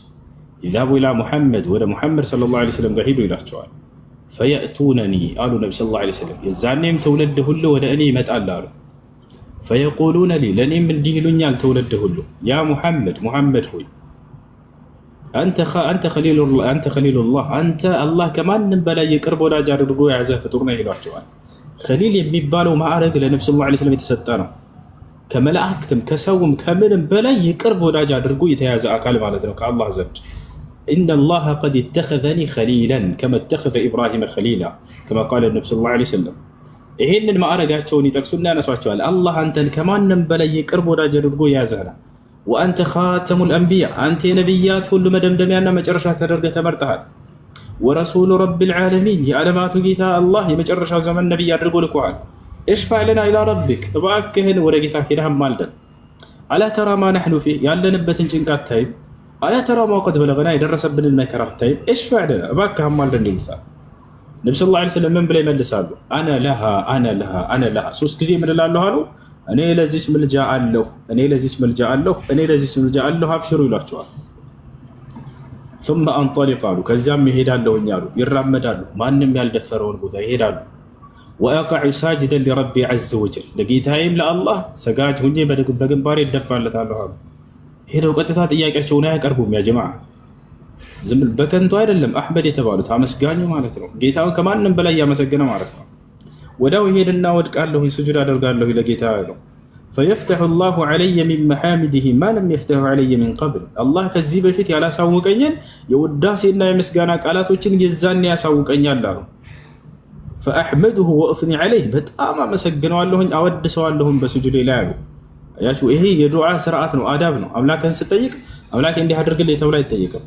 ኢዝሀቡ ኢላ ሙሐመድ ወደ ሙሐመድ ሰለላሁ ዐለይሂ ወሰለም ጋር ሂዱ ይላቸዋል። ፈየእቱነኒ አሉ ነቢ ሰለላሁ ዐለይሂ ወሰለም። የዛኔም ትውልድ ሁሉ ወደ እኔ ይመጣል አሉ። ፈየቁሉነ ሊ ለእኔም እንዲህ ይሉኛል ትውልድ ሁሉ ያ ሙሐመድ ሆይ አንተ ኸሊሉላህ አንተ አላህ ከማንም በላይ የቅርብ ወዳጅ አድርጎ የያዘ ፍጡር ነህ ይሏቸዋል። ኸሊል የሚባለው ማዕረግ ለነቢ ሰለላሁ ዐለይሂ ወሰለም የተሰጠ ነው። ከመላእክትም ከሰውም ከምንም በላይ የቅርብ ወዳጅ አድርጎ የተያዘ አካል ማለት ነው ከአላህ ዘንድ። ኢነላህ ቀድ ኢተኸዘኒ ኸሊላን ከመ ኢተኸዘ ኢብራሂመ ኸሊላ ከማ ቃለ ነቢ ሰለላሁ ዐለይሂ ወሰለም። ይህንን ማዕረጋቸውን ይጠቅሱና ያነሷቸዋል። አላህ አንተን ከማንም በላይ የቅርብ ወዳጅ አድርጎ የያዘህ ነው። ወአንተ ኻተሙል አንቢያ አንተ የነቢያት ሁሉ መደምደሚያና መጨረሻ ተደርገህ ተመርጠሃል። ወረሱሉ ረቢል ዓለሚን የዓለማቱ ጌታ አላህ የመጨረሻው ዘመን ነቢይ አድርጎ ልኮሃል። እሽፋዕ ለና ኢላ ረቢክ እባክህን ወደ ጌታ ሄደህ አማልደን። አላ ተራ ማ ነሕኑ ፊህ ያለንበትን ጭንቅ አታይም? አላ ተራ ማ ቀድ በለገና የደረሰብንን መከራ አታይም? እሽፋዕ ለና እባክህ አማልደን ይሉታል። ነቢ ሰለላሁ ዐለይሂ ወሰለም ምን ብለው ይመልሳሉ? አነ ለሃ ሶስት ጊዜ ምን እላለሁ አሉ። እኔ ለዚች ምልጃ አለሁ፣ አብሽሩ ይሏቸዋል። ثم انطلق አሉ። ከዚያም ይሄዳለሁኝ አሉ። ይራመዳሉ፣ ማንም ያልደፈረውን ቦታ ይሄዳሉ። ወአቀዑ ሳጅደን ሊረቢ ዐዘ ወጀል ለጌታዬም ለአላህ ሰጋጅ ሁኜ በግንባሬ እደፋለታለሁ አሉ። ሄደው ቀጥታ ጥያቄያቸውን አያቀርቡም። ያ ጀማዓ ዝም በከንቱ አይደለም። አሕመድ የተባሉት አመስጋኙ ማለት ነው። ጌታውን ከማንም በላይ ያመሰገነ ማለት ነው። ወዳው ይሄድና ወድቃለሁ፣ ስጁድ አደርጋለሁ ለጌታ ነው። ፈየፍተሑ ላሁ ዐለየ ሚን መሐሚዲሂ ማ ለም የፍተሑ ዐለየ ሚን ቀብል አላህ ከዚህ በፊት ያላሳውቀኝን የውዳሴና የምስጋና ቃላቶችን የዛኔ ያሳውቀኛል አሉ። ፈአሕመዱሁ ወእስኒ ዐለይህ በጣም አመሰግነዋለሁኝ አወድሰዋለሁም በስጁዴ ላይ አሉ። አያችሁ፣ ይሄ የዱዓ ስርዓት ነው፣ አዳብ ነው። አምላክን ስጠይቅ አምላክ እንዲህ አድርግልኝ ተብሎ አይጠየቅም።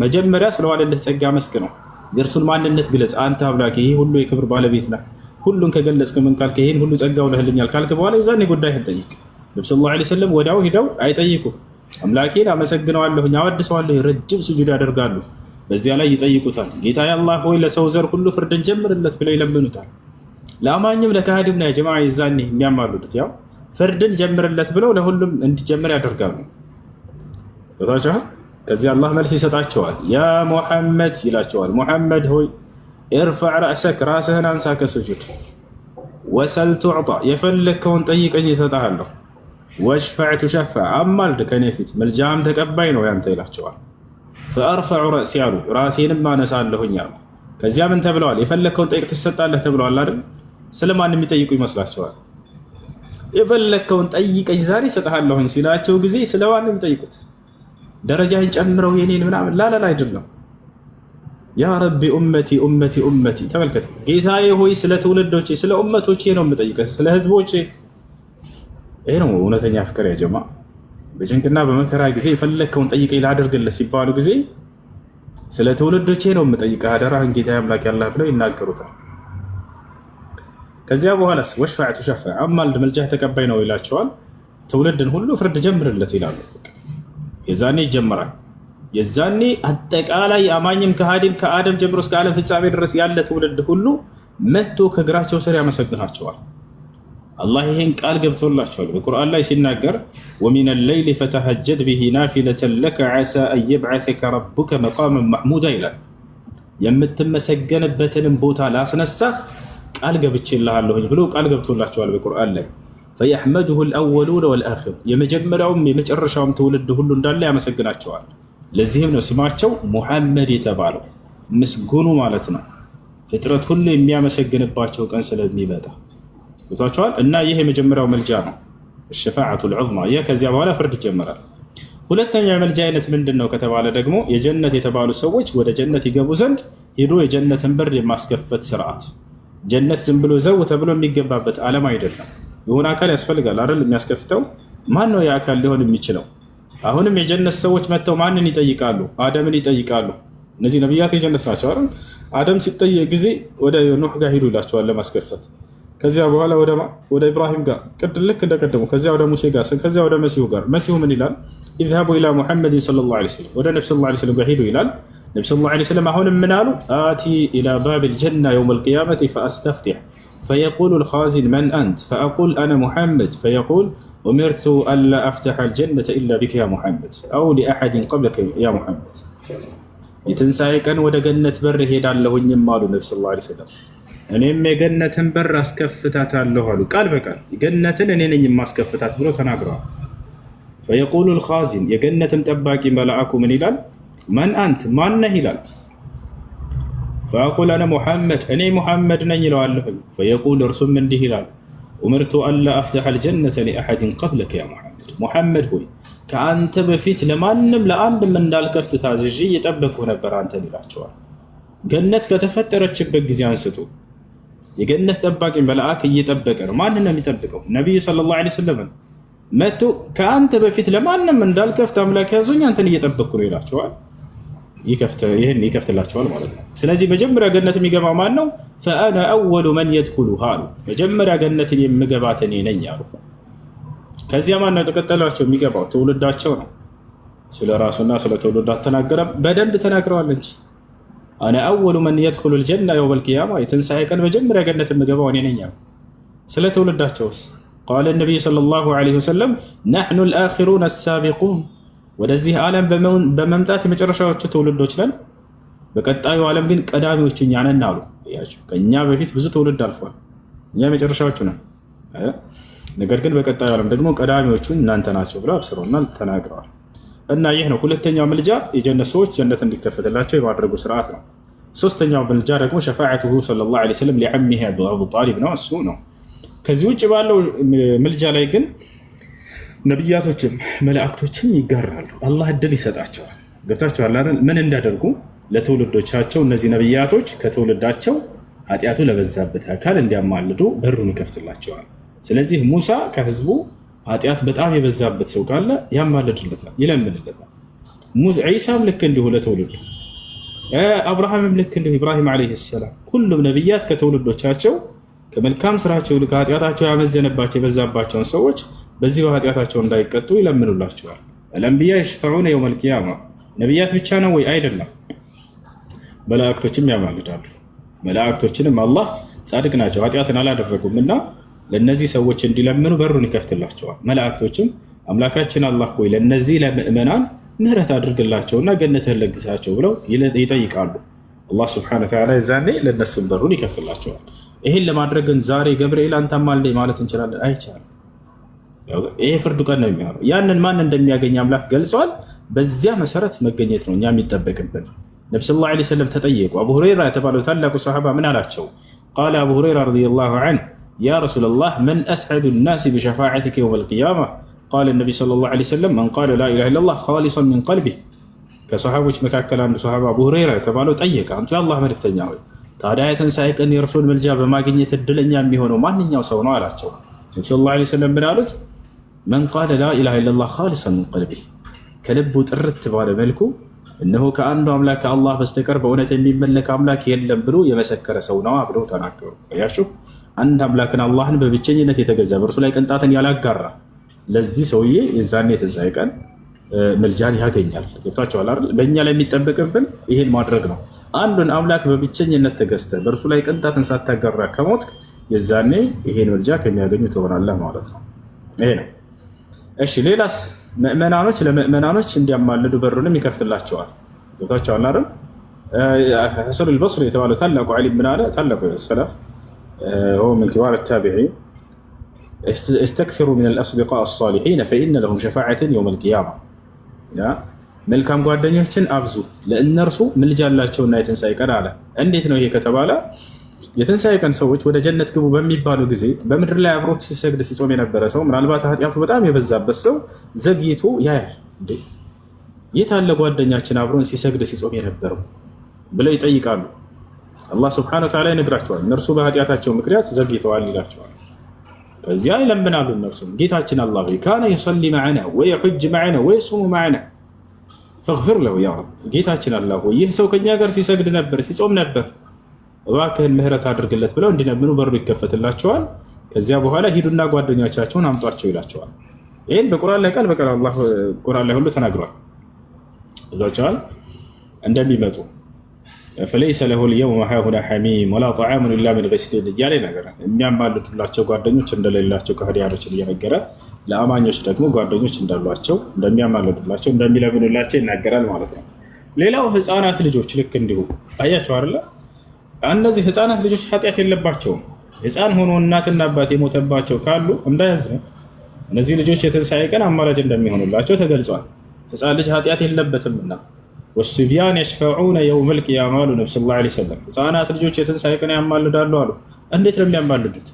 መጀመሪያ ስለዋለልህ ጸጋ መስግነው፣ የእርሱን ማንነት ግለጽ። አንተ አምላክ ይሄ ሁሉ የክብር ባለቤት ነህ፣ ሁሉን ከገለጽክ ምን ካልክ ይሄን ሁሉ ጸጋ ውለህልኛል ካልክ በኋላ የዛኔ ጉዳይህን ጠይቅ። ነብዩ ሰለላሁ ዐለይሂ ወሰለም ወዲያው ሂደው አይጠይቁም። አምላኬን አመሰግነዋለሁ አወድሰዋለሁ ረጅም ስጁድ ያደርጋሉ። በዚያ ላይ ይጠይቁታል ጌታዬ አላህ ሆይ ለሰው ዘር ሁሉ ፍርድን ጀምርለት ብለው ይለምኑታል። ለአማኝም ለካህዲም ነው ጀማዓ ይዛኔ የሚያማሉት ያው ፍርድን ጀምርለት ብለው ለሁሉም እንዲጀምር ያደርጋሉ። ወታቻ ከዚህ አላህ መልስ ይሰጣቸዋል። ያ ሙሐመድ ይላቸዋል። ሙሐመድ ሆይ ኢርፈዕ ረእሰክ ራስህን አንሳ ከስጁድ ወሰል ቱዕጣ የፈለግከውን ጠይቀኝ ይሰጥሃለሁ። ወሽፈዕ ቱሸፈዕ አማልድ ከኔ ፊት መልጃም ተቀባይ ነው ያንተ ይላቸዋል። ፈአርፈዑ ረእሲ አሉ ራሴንም አነሳለሁኝ አሉ። ከዚያ ምን ተብለዋል? የፈለግከውን ጠይቅ ትሰጣለህ ተብለዋል አይደል? ስለማን የሚጠይቁ ይመስላችኋል? የፈለግከውን ጠይቀኝ ዛሬ እሰጥሃለሁኝ ሲላቸው ጊዜ ስለማን የሚጠይቁት? ደረጃህን ጨምረው የኔን ምናምን ላላላ አይደለም። ያ ረቢ ኡመቲ ኡመቲ ኡመቲ ተመልከት። ጌታዬ ሆይ ስለ ትውልዶቼ ስለ ኡመቶቼ ነው የምጠይቀህ፣ ስለ ህዝቦቼ። ይሄ ነው እውነተኛ ፍቅር ያ ጀማ። በጭንቅና በመከራ ጊዜ የፈለግከውን ጠይቀኝ ላደርግልህ ሲባሉ ጊዜ ስለ ትውልዶቼ ነው የምጠይቀህ አደራህን ጌታዬ አምላክ ያላህ ብለው ይናገሩታል። ከዚያ በኋላስ ወሽፈዕ ቱሸፈዕ አማልድ መልጃህ ተቀባይ ነው ይላቸዋል። ትውልድን ሁሉ ፍርድ ጀምርለት ይላሉ። የዛኔ ይጀምራል። የዛኔ አጠቃላይ አማኝም ከሃዲም ከአደም ጀምሮ እስከ ዓለም ፍጻሜ ድረስ ያለ ትውልድ ሁሉ መጥቶ ከእግራቸው ስር ያመሰግናቸዋል። አላህ ይሄን ቃል ገብቶላቸዋል በቁርአን ላይ ሲናገር ወሚነ ሌይሊ ፈተሀጀድ ቢሂ ናፊለተን ለከ ዐሳ አን የብዐሰከ ረቡከ መቃመን መሕሙዳ ይላል። የምትመሰገንበትንም ቦታ ላስነሳህ ቃል ገብቼልሃለሁኝ ብሎ ቃል ገብቶላቸዋል በቁርአን ላይ። ፈየሕመዱሁ ልአወሉነ ወልአኺር የመጀመሪያውም የመጨረሻውም ትውልድ ሁሉ እንዳለ ያመሰግናቸዋል። ለዚህም ነው ስማቸው ሙሐመድ የተባለው ምስጉኑ ማለት ነው። ፍጥረት ሁሉ የሚያመሰግንባቸው ቀን ስለሚመጣ ቦታቸዋል። እና ይህ የመጀመሪያው መልጃ ነው ሸፋዓቱል ዑዝማ። ይህ ከዚያ በኋላ ፍርድ ይጀመራል። ሁለተኛው የመልጃ አይነት ምንድን ነው ከተባለ ደግሞ የጀነት የተባሉ ሰዎች ወደ ጀነት ይገቡ ዘንድ ሄዶ የጀነትን በር የማስከፈት ስርዓት። ጀነት ዝም ብሎ ዘው ተብሎ የሚገባበት ዓለም አይደለም። የሆነ አካል ያስፈልጋል አይደል? የሚያስከፍተው ማን ነው? የአካል ሊሆን የሚችለው አሁንም የጀነት ሰዎች መጥተው ማንን ይጠይቃሉ? አደምን ይጠይቃሉ። እነዚህ ነቢያት የጀነት ናቸው አይደል? አደም ሲጠየቅ ጊዜ ወደ ኑህ ጋር ሂዱ ይላቸዋል ለማስከፈት። ከዚያ በኋላ ወደ ኢብራሂም ጋር ልክ እንደቀደሙ፣ ከዚያ ወደ ሙሴ ጋር፣ ከዚያ ወደ መሲሁ ጋር። መሲሁ ምን ይላል? ኢዝሃቡ ኢላ ሙሐመድን ሰለላሁ ዐለይሂ ወሰለም ወደ ነብዩ ሰለላሁ ዐለይሂ ወሰለም ጋር ሂዱ ይላል። ነብዩ ሰለላሁ ዐለይሂ ወሰለም አሁንም ምን አሉ? አቲ ኢላ ባቢል ጀና የውመል ቂያመቲ ፈአስተፍቲሕ فيقول الخازن من أنت فأقول أنا محمد فيقول أمرت ألا أفتح الجنة إلا بك يا محمد أو لأحد قبلك يا محمد يتنساي كان ودا جنة بر هيدا له يمالو النبي صلى الله عليه وسلم እኔም የገነትን በር አስከፍታታለሁ አሉ። ቃል በቃል ገነትን እኔ ነኝ የማስከፍታት ብሎ ተናግረዋል። فيقول الخازن የገነትን ጠባቂ መልአኩ ምን ይላል? من أنت ማነህ ይላል። فأقول أنا محمد أني محمد نيلو علهم فيقول رسم من ديه لال أمرت ألا أفتح الجنة لأحد قبلك يا محمد هو كأنت بفيت لمانم لأنم من دال كفت تازجي يتبكو نبران تاني لاتشوال جنة كتفترت شبك جزيان ستو يجنة تباك ملائك يتبكر ما أننا يتبكو النبي صلى الله عليه وسلم ماتو كأنت بفيت لمانم من دال كفت أملاك يزوني أنتني يتبكو لاتشوال ይህን ይከፍትላቸዋል ማለት ነው። ስለዚህ መጀመሪያ ገነት የሚገባ ማን ነው? ፈአና አወሉ መን የድኹሉሃ አሉ። መጀመሪያ ገነትን የምገባት እኔ ነኝ አሉ። ከዚያ ማን ነው ተቀጠላቸው የሚገባው? ትውልዳቸው ነው። ስለ ራሱና ስለ ትውልዱ አልተናገረም፣ በደንብ ተናግረዋል እንጂ አና አወሉ መን የድኹሉል ጀና የውመል ቂያማ የትንሣኤ ቀን መጀመሪያ ገነት የምገባው እኔ ነኝ አሉ። ስለ ትውልዳቸውስ ቃለ ነቢዩ ሰለላሁ ዐለይሂ ወሰለም ነሕኑ አልአኺሩነ አሳቢቁን ወደዚህ ዓለም በመምጣት የመጨረሻዎቹ ትውልዶች ነን፣ በቀጣዩ ዓለም ግን ቀዳሚዎቹ እኛ ነን አሉ። ከእኛ በፊት ብዙ ትውልድ አልፏል፣ እኛ የመጨረሻዎቹ ነን። ነገር ግን በቀጣዩ ዓለም ደግሞ ቀዳሚዎቹ እናንተ ናቸው ብለው አብስረውናል፣ ተናግረዋል። እና ይህ ነው ሁለተኛው ምልጃ፣ የጀነት ሰዎች ጀነት እንዲከፈትላቸው የማድረጉ ስርዓት ነው። ሶስተኛው ምልጃ ደግሞ ሸፋዓቱሁ ሰለላሁ ዐለይሂ ወሰለም ሊዐሚሂ አቡ ጣሊብ ነው፣ እሱ ነው። ከዚህ ውጭ ባለው ምልጃ ላይ ግን ነቢያቶችም መላእክቶችም ይጋራሉ። አላህ እድል ይሰጣቸዋል። ገብታችኋል አይደል? ምን እንዳደርጉ ለትውልዶቻቸው እነዚህ ነቢያቶች ከትውልዳቸው ኃጢአቱ ለበዛበት አካል እንዲያማልዱ በሩን ይከፍትላቸዋል። ስለዚህ ሙሳ ከህዝቡ ኃጢአት በጣም የበዛበት ሰው ካለ ያማልድለታል፣ ይለምንለታል። ዒሳም ልክ እንዲሁ ለትውልዱ፣ አብርሃምም ልክ እንዲሁ ኢብራሂም ዓለይሂ ሰላም፣ ሁሉም ነቢያት ከትውልዶቻቸው ከመልካም ስራቸው ከኃጢአታቸው ያመዘነባቸው የበዛባቸውን ሰዎች በዚህ በኃጢአታቸው እንዳይቀጡ ይለምኑላቸዋል። አልአንቢያ የሽፈዑነ የውመል ቂያማ ነቢያት ብቻ ነው ወይ? አይደለም። መላእክቶችም ያማልዳሉ። መላእክቶችንም አላህ ጻድቅ ናቸው ኃጢአትን አላደረጉም እና ለእነዚህ ሰዎች እንዲለምኑ በሩን ይከፍትላቸዋል። መላእክቶችም አምላካችን አላህ ሆይ ለእነዚህ ለምእመናን ምህረት አድርግላቸውና ገነትህን ለግሳቸው ብለው ይጠይቃሉ። አላህ ስብሐነሁ ወተዓላ የዛኔ ለእነሱም በሩን ይከፍትላቸዋል። ይህን ለማድረግ ግን ዛሬ ገብርኤል አንተ አማልደኝ ማለት እንችላለን? አይቻልም። ይሄ ፍርዱ ቀን ነው የሚሆነው። ያንን ማን እንደሚያገኝ አምላክ ገልጿል። በዚያ መሰረት መገኘት ነው እኛ የሚጠበቅብን። ነቢ ሰለላሁ ዐለይሂ ወሰለም ተጠየቁ። አቡ ሁረይራ የተባለው ታላቁ ሰሃባ ምን አላቸው? ቃለ አቡ ሁረይራ ረዲየላሁ ዐንሁ ያ ረሱለላህ መን አስዐዱ ናሲ ቢሸፋዓቲከ የውመል ቂያማ ቃለ ነቢ ሰለላሁ ዐለይሂ ወሰለም መን ቃለ ላ ኢላሃ ኢለላህ ኻሊሰን ሚን ቀልቢህ። ከሰሃቦች መካከል አንዱ ሰሃባ አቡ ሁረይራ የተባለው ጠየቀ፣ አንቱ የአላህ መልእክተኛ ሆይ ታዲያ የትንሣኤ ቀን የእርሱን ምልጃ በማግኘት እድለኛ የሚሆነው ማንኛው ሰው ነው አላቸው። ነቢ ሰለላሁ ዐለይሂ ወሰለም ምን አሉት? መን ቃለ ላ ኢላሃ ኢለላህ ኻሊሰን ሚን ቀልቢህ፣ ከልቡ ጥርት ባለ መልኩ እነሆ ከአንዱ አምላክ ከአላህ በስተቀር በእውነት የሚመለክ አምላክ የለም ብሎ የመሰከረ ሰው ነው ብለው ተናገሩ። ያሹ አንድ አምላክን አላህን በብቸኝነት የተገዛ በእርሱ ላይ ቅንጣትን ያላጋራ ለዚህ ሰውዬ የዛኔ የትንሣኤ ቀን ምልጃን ያገኛል። ገብቷቸዋል አይደል? በእኛ ላይ የሚጠበቅብን ይሄን ማድረግ ነው። አንዱን አምላክ በብቸኝነት ተገዝተ በእርሱ ላይ ቅንጣትን ሳታጋራ ከሞትክ የዛኔ ይሄን ምልጃ ከሚያገኙ ትሆናለህ ማለት ነው። ይሄ ነው። እሺ ሌላስ? ምእመናኖች ለምእመናኖች እንዲያማልዱ በሩንም ይከፍትላቸዋል። ገብቷቸዋል አይደል? ሐሰን አልበስሪ የተባለው ታላቁ ዓሊም ምን አለ? ታላቁ ሰለፍ من كبار التابعين استكثروا من الأصدقاء الصالحين فإن لهم شفاعة يوم القيامة. መልካም ጓደኞችን አብዙ ለእነርሱ ምልጃ አላቸውና የትንሣኤ ቀን አለ። እንዴት ነው ይሄ ከተባለ የትንሣኤ ቀን ሰዎች ወደ ጀነት ግቡ በሚባሉ ጊዜ በምድር ላይ አብሮት ሲሰግድ ሲጾም የነበረ ሰው ምናልባት ኃጢአቱ በጣም የበዛበት ሰው ዘግይቶ ያያል። እንዴ የት አለ ጓደኛችን አብሮን ሲሰግድ ሲጾም የነበረው ብለው ይጠይቃሉ። አላህ ስብሐነሁ ወተዓላ ይነግራቸዋል። እነርሱ በኃጢአታቸው ምክንያት ዘግይተዋል ይላቸዋል። ከዚያ ይለምናሉ። እነርሱም ጌታችን አላህ ሆይ ካነ ዩሰሊ መዐና ወየሑጅ መዐና ወየሱሙ መዐና ፈግፊር ለሁ ያ ረብ፣ ጌታችን አላህ ሆይ ይህ ሰው ከኛ ጋር ሲሰግድ ነበር ሲጾም ነበር እባክህን ምህረት አድርግለት ብለው እንዲለምኑ በሩ ይከፈትላቸዋል። ከዚያ በኋላ ሂዱና ጓደኞቻቸውን አምጧቸው ይላቸዋል። ይህን በቁርአን ላይ ቃል በቃል አላህ ቁርአን ላይ ሁሉ ተናግሯል። እዛቸዋል እንደሚመጡ ፈለይሰ ለሁ ልየውመ ሃሁና ሐሚም ወላ ጠዓሙን ኢላ ሚን ገስሊን እያለ ይነገራል። የሚያማልዱላቸው ጓደኞች እንደሌላቸው ከሃዲያኖችን እየነገረ ለአማኞች ደግሞ ጓደኞች እንዳሏቸው እንደሚያማልዱላቸው እንደሚለምኑላቸው ይናገራል ማለት ነው። ሌላው ህፃናት ልጆች ልክ እንዲሁ አያቸው አይደለ? እነዚህ ህፃናት ልጆች ኃጢአት የለባቸውም። ህፃን ሆኖ እናትና አባት የሞተባቸው ካሉ እንዳያዝኑ እነዚህ ልጆች የትንሣኤ ቀን አማላጅ እንደሚሆኑላቸው ተገልጿል። ህፃን ልጅ ኃጢአት የለበትምና ወስቢያን የሽፈዑነ የውመል ቂያማ አሉ ነቢ ሰለላሁ ዐለይሂ ወሰለም። ህፃናት ልጆች የትንሣኤ ቀን ያማልዳሉ አሉ። እንዴት ነው የሚያማልዱት?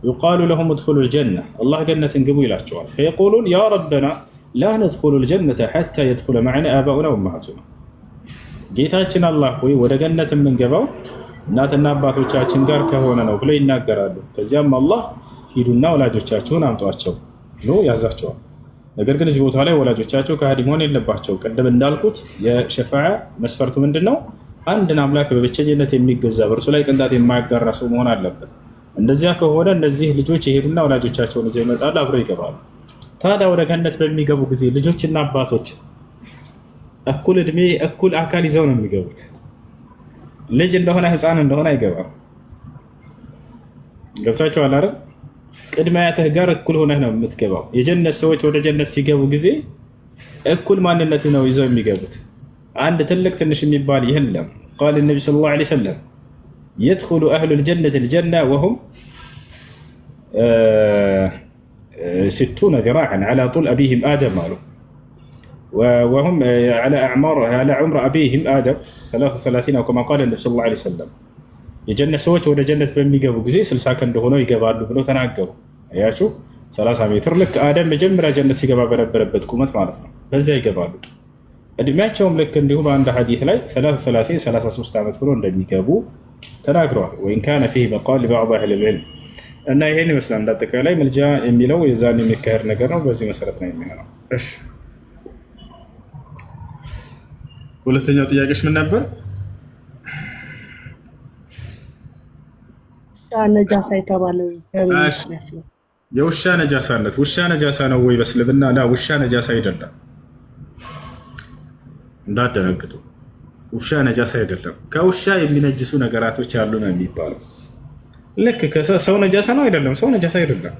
ዩቃሉ ለሁም እድኹሉል ጀነ፣ አላህ ገነትን ግቡ ይላቸዋል። ፈየቁሉን ያ ረበና ላ ነድኹሉል ጀነተ ሐታ የድኹለ መዐና አባኡና ወኡመሃቱና፣ ጌታችን አላህ ሆይ ወደ ገነት የምንገባው እናትና አባቶቻችን ጋር ከሆነ ነው ብለው ይናገራሉ። ከዚያም አላህ ሂዱና ወላጆቻችሁን አምጧቸው ብሎ ያዛቸዋል። ነገር ግን እዚህ ቦታ ላይ ወላጆቻቸው ከሃዲ መሆን የለባቸው። ቅድም እንዳልኩት የሸፋዓ መስፈርቱ ምንድን ነው? አንድን አምላክ በብቸኝነት የሚገዛ በእርሱ ላይ ቅንጣት የማያጋራ ሰው መሆን አለበት። እንደዚያ ከሆነ እነዚህ ልጆች የሄዱና ወላጆቻቸውን ይዘው ይመጣሉ፣ አብረው ይገባሉ። ታዲያ ወደ ገነት በሚገቡ ጊዜ ልጆችና አባቶች እኩል እድሜ እኩል አካል ይዘው ነው የሚገቡት። ልጅ እንደሆነ ህፃን እንደሆነ አይገባም። ገብታችኋል አይደል? ቅድመ አያትህ ጋር እኩል ሆነህ ነው የምትገባው። የጀነት ሰዎች ወደ ጀነት ሲገቡ ጊዜ እኩል ማንነት ነው ይዘው የሚገቡት። አንድ ትልቅ ትንሽ የሚባል የለም። ቃል ነቢ ሰለላሁ ዐለይሂ ወሰለም የድኹሉ አህሉል ጀነት አልጀና ወሁም 60 ذراعا على طول أبيهم آدم አሉ وهم على عمر أبيهم آدم 33 أو كما قال النبي صلى الله عليه وسلم የጀነት ሰዎች ወደ ጀነት በሚገቡ ጊዜ 60 ክንድ ሆነው ይገባሉ ብለው ተናገሩ። አያችሁ 30 ሜትር ልክ አደም መጀመሪያ ጀነት ሲገባ በነበረበት ቁመት ማለት ነው። በዚያ ይገባሉ። እድሜያቸውም ልክ እንዲሁ በአንድ ሐዲስ ላይ 33 ዓመት ሆኖ እንደሚገቡ ተናግረዋል። ወይን ካነ ፊህ መቃል ለባዕድ አህሊ ልዕልም እና ይሄን ይመስላል። እንዳጠቃላይ ምልጃ የሚለው የዛን የሚካሄድ ነገር ነው። በዚህ መሰረት ነው የሚሆነው። እሺ ሁለተኛው ጥያቄሽ ምን ነበር? ነጃሳ የተባለው የውሻ ነጃሳነት። ውሻ ነጃሳ ነው ወይ በእስልምና? ላ ውሻ ነጃሳ አይደለም። እንዳደነግጡ። ውሻ ነጃሳ አይደለም። ከውሻ የሚነጅሱ ነገራቶች አሉ ነው የሚባለው። ልክ ሰው ነጃሳ ነው አይደለም? ሰው ነጃሳ አይደለም።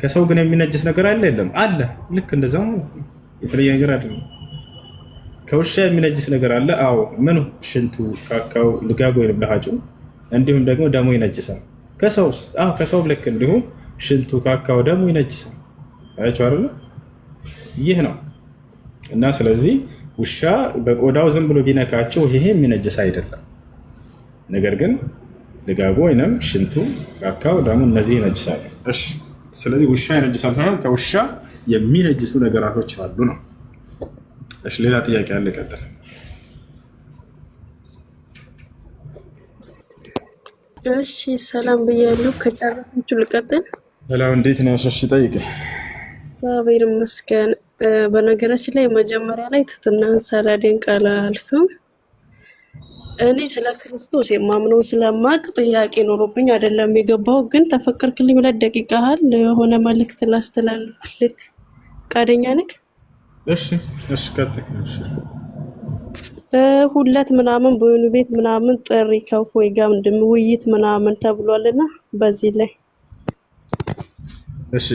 ከሰው ግን የሚነጅስ ነገር አለ የለም? አለ። ልክ እንደዛ ማለት ነው። የተለየ ነገር አይደለም። ከውሻ የሚነጅስ ነገር አለ። አዎ። ምኑ? ሽንቱ፣ ካካው፣ ልጋጎ ወይም ለሃጩ፣ እንዲሁም ደግሞ ደሙ ይነጅሳል። ከሰውስ? አዎ፣ ከሰው ልክ እንዲሁም ሽንቱ፣ ካካው፣ ደሙ ይነጅሳል። አያችሁ አይደል? ይህ ነው እና ስለዚህ ውሻ በቆዳው ዝም ብሎ ቢነካቸው ይሄ የሚነጅስ አይደለም። ነገር ግን ልጋጎ ወይንም ሽንቱ፣ ካካው፣ ደሙ እነዚህ ይነጅሳሉ። እሺ፣ ስለዚህ ውሻ ይነጅሳል ሳይሆን ከውሻ የሚነጅሱ ነገራቶች አሉ ነው። እሺ፣ ሌላ ጥያቄ አለ? ቀጥል። እሺ ሰላም ብያለሁ። ከጨረሳችሁ ልቀጥል? ሰላም፣ እንዴት ነው? እሺ ጠይቅ። እግዚአብሔር ይመስገን። በነገራችን ላይ መጀመሪያ ላይ ትህትናን ሳላደንቅ አላልፍም። እኔ ስለ ክርስቶስ የማምነው ስለማቅ ጥያቄ ኖሮብኝ አይደለም የገባው፣ ግን ተፈቀድክልኝ ብለህ ደቂቃ ያህል የሆነ መልእክት ላስተላልፍልህ ፈቃደኛ ነህ? እሺ እሺ፣ ቀጥል። እሺ ሁለት ምናምን በወይኑ ቤት ምናምን ጥሪ ከእፎይ ጋር ውይይት ምናምን ተብሏልና በዚህ ላይ እሺ።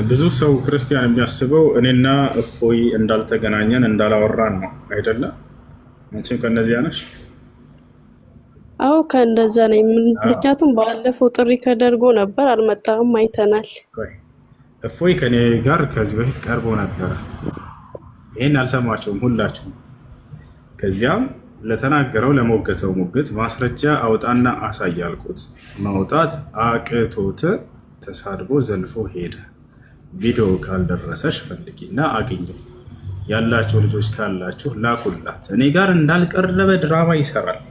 ብዙ ሰው ክርስቲያን የሚያስበው እኔና እፎይ እንዳልተገናኘን እንዳላወራን ነው አይደለም? አንቺም ከነዚያ ነሽ? አዎ ከእንደዛ ነኝ። ምክንያቱም ባለፈው ጥሪ ተደርጎ ነበር፣ አልመጣም፣ አይተናል። እፎይ ከኔ ጋር ከዚህ በፊት ቀርቦ ነበረ። ይህን አልሰማቸውም ሁላችሁም። ከዚያም ለተናገረው ለሞገተው ሙግት ማስረጃ አውጣና አሳይ አልኩት። ማውጣት አቅቶት ተሳድቦ ዘልፎ ሄደ። ቪዲዮ ካልደረሰሽ ፈልጊና አግኝ፣ ያላችሁ ልጆች ካላችሁ ላኩላት። እኔ ጋር እንዳልቀረበ ድራማ ይሰራል።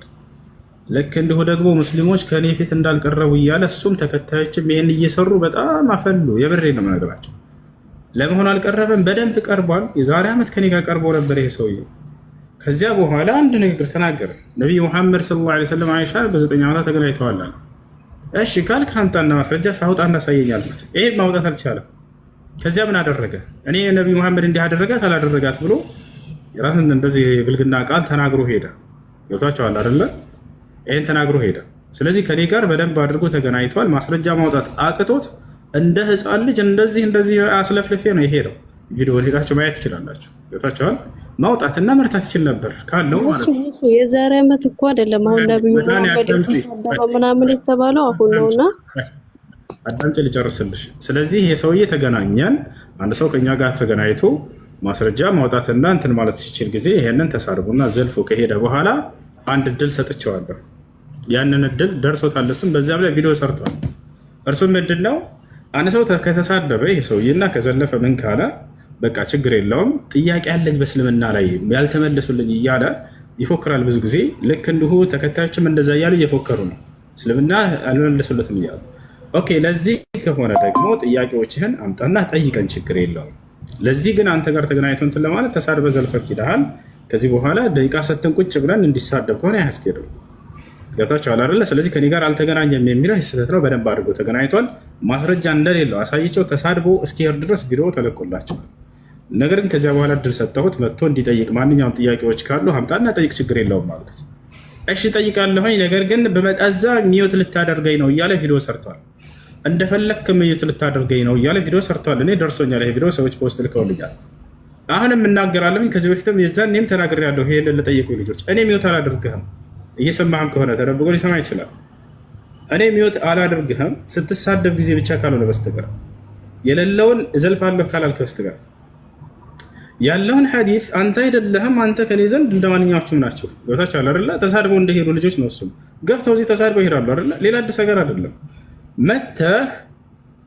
ልክ እንዲሁ ደግሞ ሙስሊሞች ከእኔ ፊት እንዳልቀረቡ እያለ እሱም ተከታዮችም ይህን እየሰሩ በጣም አፈሉ። የብሬ ነው የምነግራቸው። ለመሆን አልቀረበም፣ በደንብ ቀርቧል። የዛሬ ዓመት ከኔ ጋር ቀርቦ ነበር ይሄ ሰውዬ። ከዚያ በኋላ አንድ ንግግር ተናገረ። ነቢዩ ሙሐመድ ሰለላሁ ዐለይሂ ወሰለም አይሻ በ9 ዓመታት ተገናኝተዋል አለ። እሺ ካልክ አምጣና ማስረጃ ሳውጣና ሳየኝ አልኩት። ይሄን ማውጣት አልቻለም። ከዚያ ምን አደረገ? እኔ ነቢዩ ሙሐመድ እንዲህ አደረጋት አላደረጋት ብሎ የራስን እንደዚህ ብልግና ቃል ተናግሮ ሄደ። ገብቷቸዋል አይደለ? ይሄን ተናግሮ ሄደ። ስለዚህ ከኔ ጋር በደንብ አድርጎ ተገናኝቷል። ማስረጃ ማውጣት አቅቶት እንደ ህፃን ልጅ እንደዚህ አስለፍልፌ ነው የሄደው። ቪዲዮ ሄዳችሁ ማየት ትችላላችሁ። ገብታችኋል። ማውጣትና መርታት ይችል ነበር ካለው ማለት ነው። የዛሬ ዓመት እኮ አይደለም። አሁን ነብዩ መሐመድ ተሳደበ ምናምን የተባለው አሁን ነውና አዳምጪ ልጨርስልሽ። ስለዚህ ይሄ ሰውዬ ተገናኘን። አንድ ሰው ከኛ ጋር ተገናኝቶ ማስረጃ ማውጣትና እንትን ማለት ሲችል ጊዜ ይሄንን ተሳርቦና ዘልፎ ከሄደ በኋላ አንድ እድል ሰጥቼዋለሁ። ያንን እድል ደርሶታል። እሱም በዚያም ላይ ቪዲዮ ሰርቷል። እርሱም ምንድን ነው? አንድ ሰው ከተሳደበ ይሄ ሰውዬና ከዘለፈ ምን ካለ በቃ ችግር የለውም፣ ጥያቄ ያለኝ በእስልምና ላይ ያልተመለሱልኝ እያለ ይፎክራል ብዙ ጊዜ። ልክ እንዲሁ ተከታዮችም እንደዛ እያሉ እየፎከሩ ነው፣ እስልምና አልመለሱለትም እያሉ። ኦኬ፣ ለዚህ ከሆነ ደግሞ ጥያቄዎችህን አምጣና ጠይቀን፣ ችግር የለውም። ለዚህ ግን አንተ ጋር ተገናኝቶ እንትን ለማለት ተሳድበ ዘልፈክ ሂደሃል። ከዚህ በኋላ ደቂቃ ሰተን ቁጭ ብለን እንዲሳደብ ከሆነ አያስኬድም። ገብታችኋል አይደለ? ስለዚህ ከኔ ጋር አልተገናኘም የሚለው ስህተት ነው። በደንብ አድርጎ ተገናኝቷል። ማስረጃ እንደሌለው አሳይቸው ተሳድቦ እስኪሄድ ድረስ ቪዲዮ ተለቆላቸዋል። ነገር ግን ከዚያ በኋላ እድል ሰጠሁት መጥቶ እንዲጠይቅ። ማንኛውም ጥያቄዎች ካሉ ሀምጣና ጠይቅ፣ ችግር የለውም ማለት። እሺ ጠይቃለሁኝ፣ ነገር ግን በመጣዛ ሚዩት ልታደርገኝ ነው እያለ ቪዲዮ ሰርቷል። እንደፈለክ ሚዩት ልታደርገኝ ነው እያለ ቪዲዮ ሰርቷል። እኔ ደርሶኛል ይሄ ቪዲዮ፣ ሰዎች ፖስት ልከውልኛል። አሁንም እናገራለሁኝ፣ ከዚህ በፊትም የዛኔም ተናግሬያለሁ። ይሄ ለጠየቁ ልጆች እኔ ሚዩት አላደርግህም። እየሰማህም ከሆነ ተደብቆ ሊሰማ ይችላል። እኔ ሚዩት አላደርግህም ስትሳደብ ጊዜ ብቻ ካልሆነ በስተቀር የሌለውን እዘልፋለሁ ካላልክ በስተቀር ያለውን ሐዲስ አንተ አይደለህም። አንተ ከኔ ዘንድ እንደማንኛዎቹም ናቸው። ገብታችኋል አይደለ? ተሳድበው እንደሄዱ ልጆች ነው። እሱም ገብተው እዚህ ተሳድበው ይሄዳሉ አይደለ? ሌላ አዲስ ነገር አይደለም። መተህ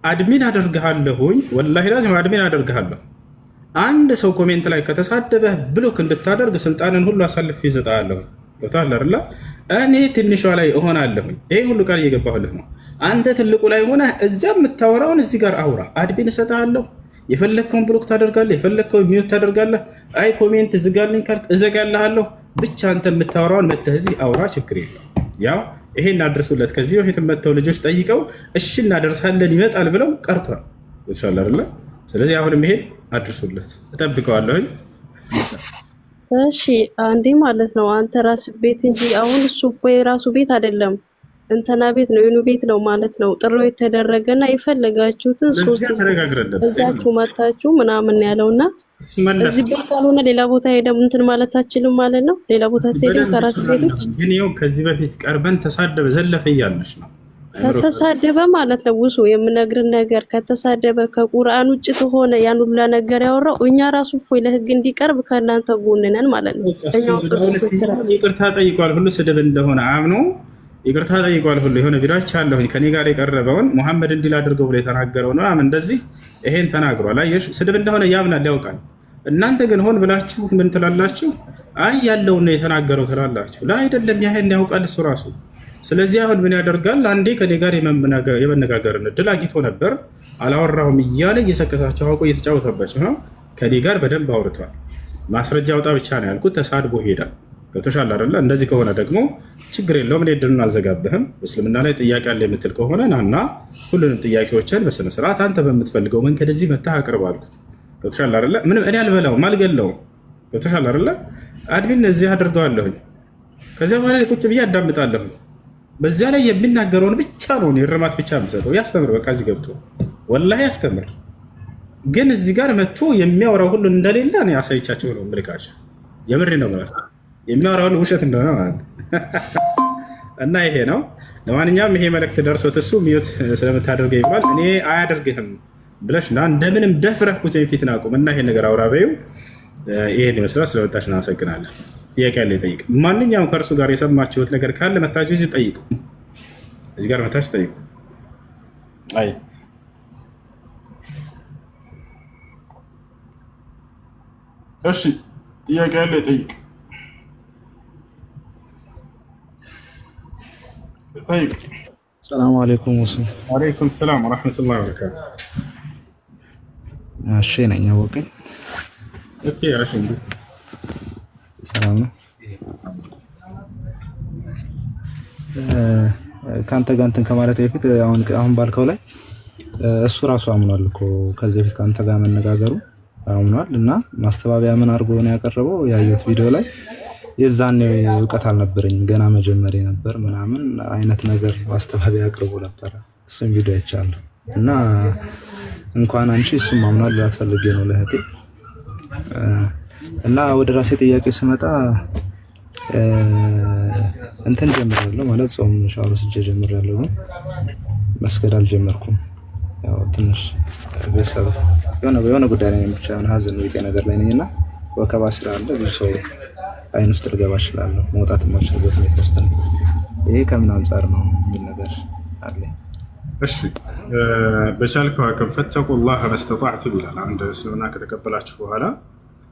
አድሚን አደርግሃለሁኝ፣ ወላሂ ላዚም አድሚን አደርግሃለሁ። አንድ ሰው ኮሜንት ላይ ከተሳደበህ ብሎክ እንድታደርግ ስልጣንን ሁሉ አሳልፌ እሰጥሃለሁ። ገብቶሃል አይደለ? እኔ ትንሿ ላይ እሆናለሁኝ። ይሄ ሁሉ ቃል እየገባሁልህ ነው። አንተ ትልቁ ላይ ሆነህ እዚያ የምታወራውን እዚህ ጋር አውራ። አድሚን እሰጥሃለሁ። የፈለግከውን ብሎክ ታደርጋለህ፣ የፈለግከውን ሚዩት ታደርጋለህ። አይ ኮሜንት ዝጋልኝ ካልክ እዘጋልሃለሁ። ብቻ አንተ የምታወራውን መተህ እዚህ አውራ፣ ችግር የለው። ያው ይሄን አድርሱለት። ከዚህ በፊት መተው ልጆች ጠይቀው እሺ እናደርሳለን ይመጣል ብለው ቀርቷል። ገብቶሃል አይደለ? ስለዚህ አሁንም ይሄ አድርሱለት፣ እጠብቀዋለሁኝ። እሺ አንዴ ማለት ነው አንተ ራስ ቤት እንጂ አሁን እሱ እኮ የራሱ ቤት አይደለም እንተና ቤት ነው የኑ ቤት ነው ማለት ነው። ጥሩ የተደረገና የፈለጋችሁትን ሶስት እዛችሁ መታችሁ ምናምን ያለውና እዚህ ቤት ካልሆነ ሌላ ቦታ ሄደም እንትን ማለት አትችልም ማለት ነው። ሌላ ቦታ ትሄደም ከራስ ቤቶች ግን ይኸው ከዚህ በፊት ቀርበን ተሳደበ ዘለፈ እያለሽ ነው። ከተሳደበ ማለት ነው ውሱ የምነግርን ነገር ከተሳደበ ከቁርአን ውጭ ከሆነ ያን ሁሉ ነገር ያወራው እኛ ራሱ ፎይ ለህግ እንዲቀርብ ከእናንተ ጎን ነን ማለት ነው። ይቅርታ ጠይቋል ሁሉ ስድብ እንደሆነ አምኖ ይቅርታ ጠይቋል ሁሉ የሆነ ቪዲዮች አለሁኝ ከኔ ጋር የቀረበውን መሐመድ እንዲል አድርገው ብሎ የተናገረው ነው አምን እንደዚህ ይሄን ተናግሯል። አየሽ ስድብ እንደሆነ ያምናል ያውቃል። እናንተ ግን ሆን ብላችሁ ምን ትላላችሁ? አይ ያለው ነው የተናገረው ትላላችሁ። ላ አይደለም ያሄን ያውቃል እሱ ራሱ። ስለዚህ አሁን ምን ያደርጋል? አንዴ ከኔ ጋር የመነጋገርን እድል አግኝቶ ነበር አላወራሁም እያለ እየሰከሳቸው አውቆ እየተጫወተባቸው ነው። ከኔ ጋር በደንብ አውርቷል። ማስረጃ አውጣ ብቻ ነው ያልኩት። ተሳድቦ ሄዳል። ገብቶሻል አይደለ? እንደዚህ ከሆነ ደግሞ ችግር የለውም። እኔ እድሉን አልዘጋብህም። እስልምና ላይ ጥያቄ አለ የምትል ከሆነ ናና ሁሉንም ጥያቄዎችን በስነ ስርዓት አንተ በምትፈልገው መንገድ እዚህ መታህ አቅርብ አልኩት። ገብቶሻል አይደለ? ምንም እኔ አልበላውም አልገለውም። ገብቶሻል አይደለ? አድሚን እዚህ አድርገዋለሁኝ። ከዚያ በኋላ ቁጭ ብዬ አዳምጣለሁኝ። በዚያ ላይ የሚናገረውን ብቻ ነው እርማት ብቻ የምሰጠው። ያስተምር በቃ እዚህ ገብቶ ወላሂ ያስተምር። ግን እዚህ ጋር መጥቶ የሚያወራው ሁሉ እንደሌለ እኔ አሳይቻቸው ነው የምልካቸው። የምሬ ነው ማለት የሚያወራው ሁሉ ውሸት እንደሆነ ማለት እና ይሄ ነው። ለማንኛውም ይሄ መልእክት ደርሶት እሱ ሚዩት ስለምታደርገው ይባል እኔ አያደርግህም ብለሽ እና እንደምንም ደፍረህ ሁሴን ፊትን አቁም እና ይሄ ነገር አውራ በይው። ይሄን ይመስላል። ስለወጣሽ እናመሰግናለን። ጥያቄ ያለ ይጠይቅ። ማንኛውም ከእርሱ ጋር የሰማችሁት ነገር ካለ መታችሁ እዚህ ጠይቁ። እዚህ ጋር መታችሁ ጠይቁ። አይ እሺ፣ ጥያቄ ያለ ይጠይቅ። ጠይቅ። ሰላም አለይኩም ወሱ። ወአለይኩም ሰላም ወራህመቱላሂ ወበረካቱ። እሺ ነኝ አወቀኝ። ኦኬ እሺ፣ ሰላም ነው። ከአንተ ጋር እንትን ከማለት በፊት አሁን ባልከው ላይ እሱ ራሱ አምኗል እኮ ከዚህ በፊት ከአንተ ጋር መነጋገሩ አምኗል። እና ማስተባበያ ምን አድርጎ ነው ያቀረበው? ያየሁት ቪዲዮ ላይ የዛኔ እውቀት አልነበረኝም ገና መጀመሪያ ነበር ምናምን አይነት ነገር ማስተባበያ አቅርቦ ነበር። እሱም ቪዲዮ አይቻለሁ። እና እንኳን አንቺ እሱም አምኗል ላትፈልጌ ነው ለህቴ። እና ወደ ራሴ ጥያቄ ስመጣ እንትን ጀምራለሁ ማለት ጾም ሻወር ወስጄ ጀምራለሁ። መስገድ አልጀመርኩም። ያው ትንሽ ቤተሰብ የሆነ ጉዳይ ላይ ብቻ የሆነ ሀዘን ቤቴ ነገር ላይ ነኝና ወከባ ስራ አለ። ብዙ ሰው አይን ውስጥ ልገባ እችላለሁ። መውጣት የማልችልበት ሁኔታ ውስጥ ነው። ይሄ ከምን አንጻር ነው የሚል ነገር አለ። እሺ በቻልከው አቅም ፈተቁላህ መስተጣዕቱም ይላል። አንድ እስልምና ከተቀበላችሁ በኋላ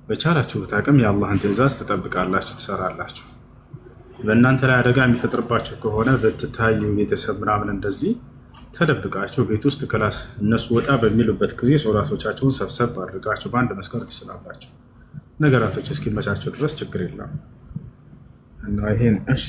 በቻላችሁት አቅም የአላህን ትእዛዝ ትጠብቃላችሁ፣ ትሰራላችሁ። በእናንተ ላይ አደጋ የሚፈጥርባችሁ ከሆነ ብትታዩ ቤተሰብ ምናምን እንደዚህ ተደብቃችሁ ቤት ውስጥ ክላስ እነሱ ወጣ በሚሉበት ጊዜ ሶላቶቻችሁን ሰብሰብ አድርጋችሁ በአንድ መስከር ትችላላችሁ። ነገራቶች እስኪመቻቸው ድረስ ችግር የለም እና ይሄን እሺ